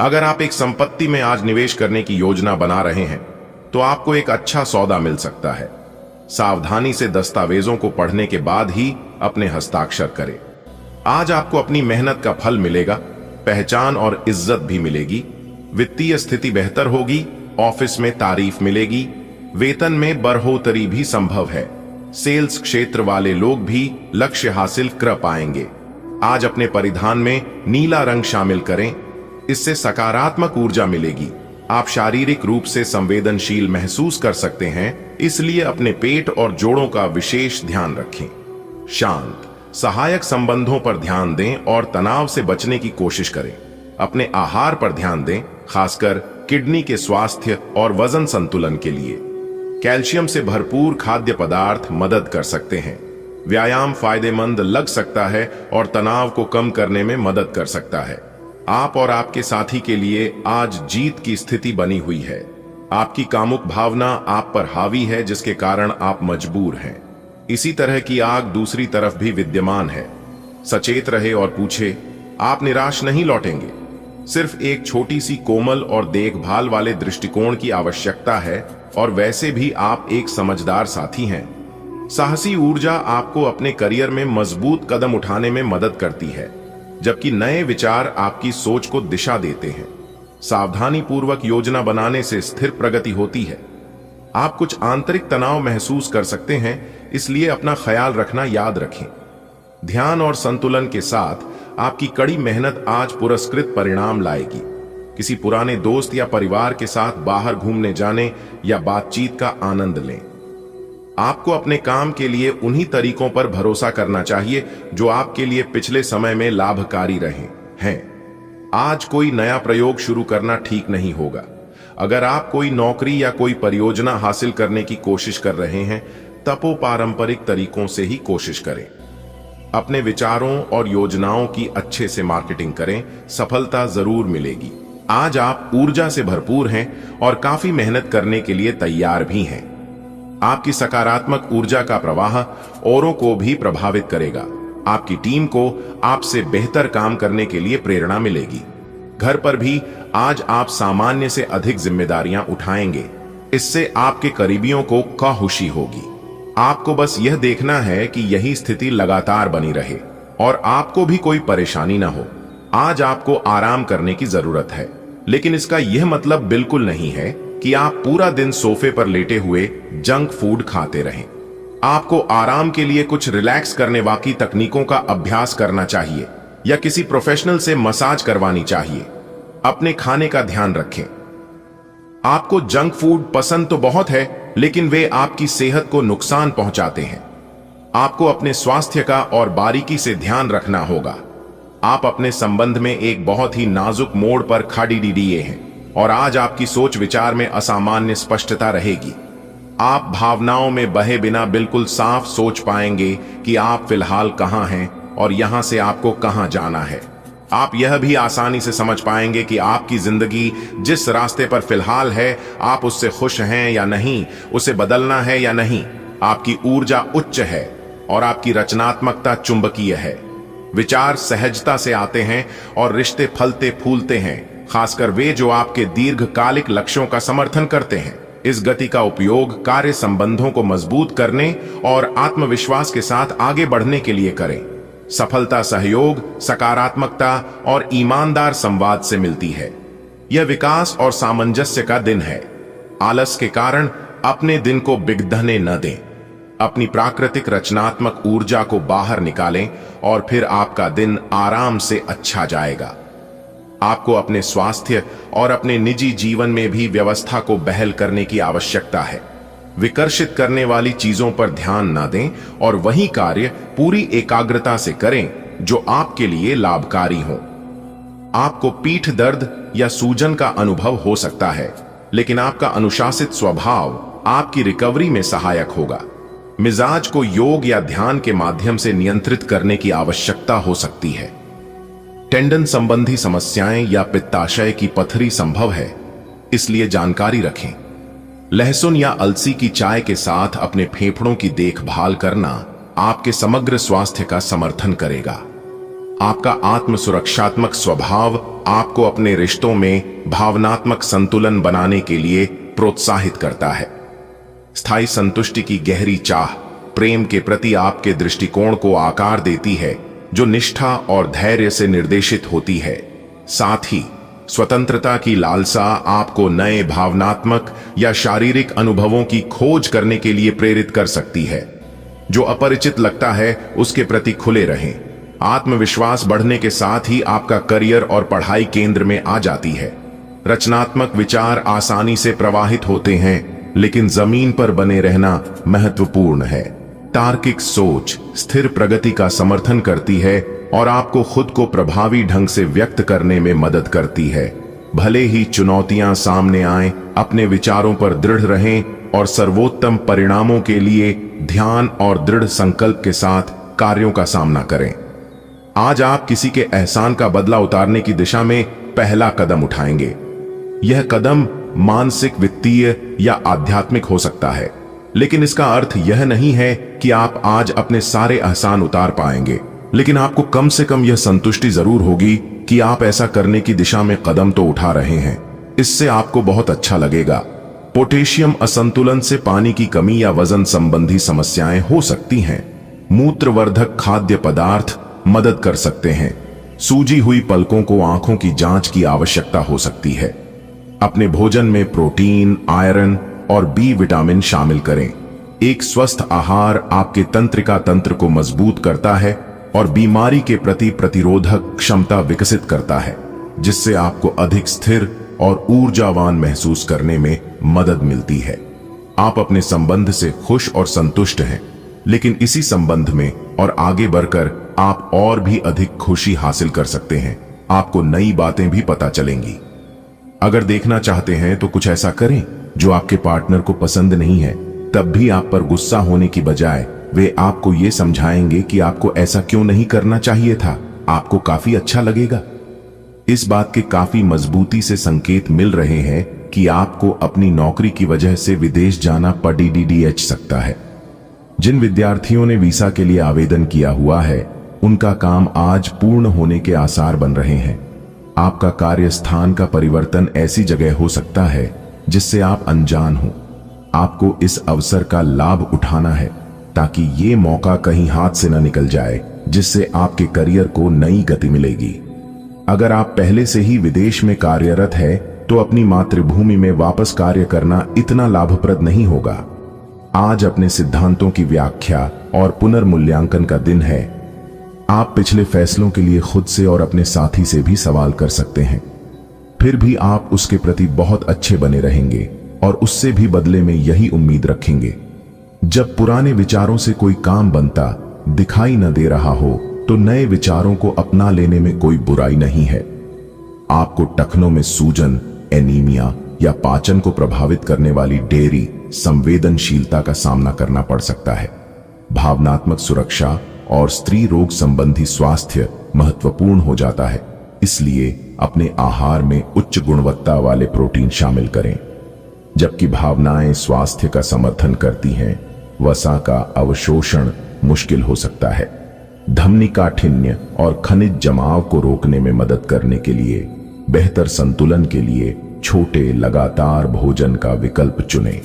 अगर आप एक संपत्ति में आज निवेश करने की योजना बना रहे हैं, तो आपको एक अच्छा सौदा मिल सकता है। सावधानी से दस्तावेजों को पढ़ने के बाद ही अपने हस्ताक्षर करें। आज आपको अपनी मेहनत का फल मिलेगा, पहचान और इज्जत भी मिलेगी। वित्तीय स्थिति बेहतर होगी, ऑफिस में तारीफ मिलेगी, वेतन में बढ़ोतरी भी संभव है। सेल्स क्षेत्र वाले लोग भी लक्ष्य हासिल कर पाएंगे। आज अपने परिधान में नीला रंग शामिल करें, इससे सकारात्मक ऊर्जा मिलेगी। आप शारीरिक रूप से संवेदनशील महसूस कर सकते हैं, इसलिए अपने पेट और जोड़ों का विशेष ध्यान रखें। शांत, सहायक संबंधों पर ध्यान दें और तनाव से बचने की कोशिश करें। अपने आहार पर ध्यान दें, खासकर किडनी के स्वास्थ्य और वजन संतुलन के लिए। कैल्शियम से भरपूर खाद्य पदार्थ मदद कर सकते हैं। व्यायाम फायदेमंद लग सकता है और तनाव को कम करने में मदद कर सकता है। आप और आपके साथी के लिए आज जीत की स्थिति बनी हुई है। आपकी कामुक भावना आप पर हावी है, जिसके कारण आप मजबूर हैं। इसी तरह की आग दूसरी तरफ भी विद्यमान है। सचेत रहे और पूछे, आप निराश नहीं लौटेंगे। सिर्फ एक छोटी सी कोमल और देखभाल वाले दृष्टिकोण की आवश्यकता है, और वैसे भी आप एक समझदार साथी हैं। साहसी ऊर्जा आपको अपने करियर में मजबूत कदम उठाने में मदद करती है, जबकि नए विचार आपकी सोच को दिशा देते हैं। सावधानी पूर्वक योजना बनाने से स्थिर प्रगति होती है। आप कुछ आंतरिक तनाव महसूस कर सकते हैं, इसलिए अपना ख्याल रखना याद रखें। ध्यान और संतुलन के साथ आपकी कड़ी मेहनत आज पुरस्कृत परिणाम लाएगी। किसी पुराने दोस्त या परिवार के साथ बाहर घूमने जाने या बातचीत का आनंद लें। आपको अपने काम के लिए उन्हीं तरीकों पर भरोसा करना चाहिए जो आपके लिए पिछले समय में लाभकारी रहे हैं। आज कोई नया प्रयोग शुरू करना ठीक नहीं होगा। अगर आप कोई नौकरी या कोई परियोजना हासिल करने की कोशिश कर रहे हैं, तब पारंपरिक तरीकों से ही कोशिश करें। अपने विचारों और योजनाओं की अच्छे से मार्केटिंग करें, सफलता जरूर मिलेगी। आज आप ऊर्जा से भरपूर हैं और काफी मेहनत करने के लिए तैयार भी हैं। आपकी सकारात्मक ऊर्जा का प्रवाह औरों को भी प्रभावित करेगा। आपकी टीम को आपसे बेहतर काम करने के लिए प्रेरणा मिलेगी। घर पर भी आज आप सामान्य से अधिक जिम्मेदारियां उठाएंगे। इससे आपके करीबियों को खुशी होगी। आपको बस यह देखना है कि यही स्थिति लगातार बनी रहे और आपको भी कोई परेशानी ना हो। आज आपको आराम करने की जरूरत है, लेकिन इसका यह मतलब बिल्कुल नहीं है कि आप पूरा दिन सोफे पर लेटे हुए जंक फूड खाते रहें। आपको आराम के लिए कुछ रिलैक्स करने वाली तकनीकों का अभ्यास करना चाहिए या किसी प्रोफेशनल से मसाज करवानी चाहिए। अपने खाने का ध्यान रखें। आपको जंक फूड पसंद तो बहुत है, लेकिन वे आपकी सेहत को नुकसान पहुंचाते हैं। आपको अपने स्वास्थ्य का और बारीकी से ध्यान रखना होगा। आप अपने संबंध में एक बहुत ही नाजुक मोड़ पर खड़ी दिए हैं और आज आपकी सोच विचार में असामान्य स्पष्टता रहेगी। आप भावनाओं में बहे बिना बिल्कुल साफ सोच पाएंगे कि आप फिलहाल कहां हैं और यहां से आपको कहां जाना है। आप यह भी आसानी से समझ पाएंगे कि आपकी जिंदगी जिस रास्ते पर फिलहाल है, आप उससे खुश हैं या नहीं, उसे बदलना है या नहीं। आपकी ऊर्जा उच्च है और आपकी रचनात्मकता चुंबकीय है। विचार सहजता से आते हैं और रिश्ते फलते फूलते हैं, खासकर वे जो आपके दीर्घकालिक लक्ष्यों का समर्थन करते हैं। इस गति का उपयोग कार्य संबंधों को मजबूत करने और आत्मविश्वास के साथ आगे बढ़ने के लिए करें। सफलता सहयोग, सकारात्मकता और ईमानदार संवाद से मिलती है। यह विकास और सामंजस्य का दिन है। आलस के कारण अपने दिन को बिगड़ने न दें। अपनी प्राकृतिक रचनात्मक ऊर्जा को बाहर निकालें और फिर आपका दिन आराम से अच्छा जाएगा। आपको अपने स्वास्थ्य और अपने निजी जीवन में भी व्यवस्था को बहाल करने की आवश्यकता है। विकर्षित करने वाली चीजों पर ध्यान न दें और वही कार्य पूरी एकाग्रता से करें जो आपके लिए लाभकारी हो। आपको पीठ दर्द या सूजन का अनुभव हो सकता है, लेकिन आपका अनुशासित स्वभाव आपकी रिकवरी में सहायक होगा। मिजाज को योग या ध्यान के माध्यम से नियंत्रित करने की आवश्यकता हो सकती है। टेंडन संबंधी समस्याएं या पित्ताशय की पथरी संभव है, इसलिए जानकारी रखें। लहसुन या अलसी की चाय के साथ अपने फेफड़ों की देखभाल करना आपके समग्र स्वास्थ्य का समर्थन करेगा। आपका आत्म सुरक्षात्मक स्वभाव आपको अपने रिश्तों में भावनात्मक संतुलन बनाने के लिए प्रोत्साहित करता है। स्थायी संतुष्टि की गहरी चाह प्रेम के प्रति आपके दृष्टिकोण को आकार देती है, जो निष्ठा और धैर्य से निर्देशित होती है। साथ ही स्वतंत्रता की लालसा आपको नए भावनात्मक या शारीरिक अनुभवों की खोज करने के लिए प्रेरित कर सकती है। जो अपरिचित लगता है उसके प्रति खुले रहें। आत्मविश्वास बढ़ने के साथ ही आपका करियर और पढ़ाई केंद्र में आ जाती है। रचनात्मक विचार आसानी से प्रवाहित होते हैं, लेकिन जमीन पर बने रहना महत्वपूर्ण है। तार्किक सोच स्थिर प्रगति का समर्थन करती है और आपको खुद को प्रभावी ढंग से व्यक्त करने में मदद करती है। भले ही चुनौतियां सामने आए, अपने विचारों पर दृढ़ रहें और सर्वोत्तम परिणामों के लिए ध्यान और दृढ़ संकल्प के साथ कार्यों का सामना करें। आज आप किसी के एहसान का बदला उतारने की दिशा में पहला कदम उठाएंगे। यह कदम मानसिक, वित्तीय या आध्यात्मिक हो सकता है, लेकिन इसका अर्थ यह नहीं है कि आप आज अपने सारे एहसान उतार पाएंगे, लेकिन आपको कम से कम यह संतुष्टि जरूर होगी कि आप ऐसा करने की दिशा में कदम तो उठा रहे हैं। इससे आपको बहुत अच्छा लगेगा। पोटेशियम असंतुलन से पानी की कमी या वजन संबंधी समस्याएं हो सकती हैं। मूत्रवर्धक खाद्य पदार्थ मदद कर सकते हैं। सूजी हुई पलकों को आंखों की जांच की आवश्यकता हो सकती है। अपने भोजन में प्रोटीन, आयरन और बी विटामिन शामिल करें। एक स्वस्थ आहार आपके तंत्रिका तंत्र को मजबूत करता है और बीमारी के प्रति प्रतिरोधक क्षमता विकसित करता है, जिससे आपको अधिक स्थिर और ऊर्जावान महसूस करने में मदद मिलती है। आप अपने संबंध से खुश और संतुष्ट हैं, लेकिन इसी संबंध में और आगे बढ़कर आप और भी अधिक खुशी हासिल कर सकते हैं। आपको नई बातें भी पता चलेंगी। अगर देखना चाहते हैं तो कुछ ऐसा करें जो आपके पार्टनर को पसंद नहीं है, तब भी आप पर गुस्सा होने की बजाय वे आपको ये समझाएंगे कि आपको ऐसा क्यों नहीं करना चाहिए था। आपको काफी अच्छा लगेगा। इस बात के काफी मजबूती से संकेत मिल रहे हैं कि आपको अपनी नौकरी की वजह से विदेश जाना पड़ सकता है। जिन विद्यार्थियों ने वीसा के लिए आवेदन किया हुआ है, उनका काम आज पूर्ण होने के आसार बन रहे हैं। आपका कार्यस्थान का परिवर्तन ऐसी जगह हो सकता है जिससे आप अनजान हो। आपको इस अवसर का लाभ उठाना है ताकि ये मौका कहीं हाथ से न निकल जाए, जिससे आपके करियर को नई गति मिलेगी। अगर आप पहले से ही विदेश में कार्यरत है तो अपनी मातृभूमि में वापस कार्य करना इतना लाभप्रद नहीं होगा। आज अपने सिद्धांतों की व्याख्या और पुनर्मूल्यांकन का दिन है। आप पिछले फैसलों के लिए खुद से और अपने साथी से भी सवाल कर सकते हैं। फिर भी आप उसके प्रति बहुत अच्छे बने रहेंगे और उससे भी बदले में यही उम्मीद रखेंगे। जब पुराने विचारों से कोई काम बनता दिखाई न दे रहा हो तो नए विचारों को अपना लेने में कोई बुराई नहीं है। आपको टखनों में सूजन, एनीमिया या पाचन को प्रभावित करने वाली डेयरी संवेदनशीलता का सामना करना पड़ सकता है। भावनात्मक सुरक्षा और स्त्री रोग संबंधी स्वास्थ्य महत्वपूर्ण हो जाता है, इसलिए अपने आहार में उच्च गुणवत्ता वाले प्रोटीन शामिल करें। जबकि भावनाएं स्वास्थ्य का समर्थन करती हैं, वसा का अवशोषण मुश्किल हो सकता है। धमनी काठिन्य और खनिज जमाव को रोकने में मदद करने के लिए बेहतर संतुलन के लिए छोटे लगातार भोजन का विकल्प चुनें।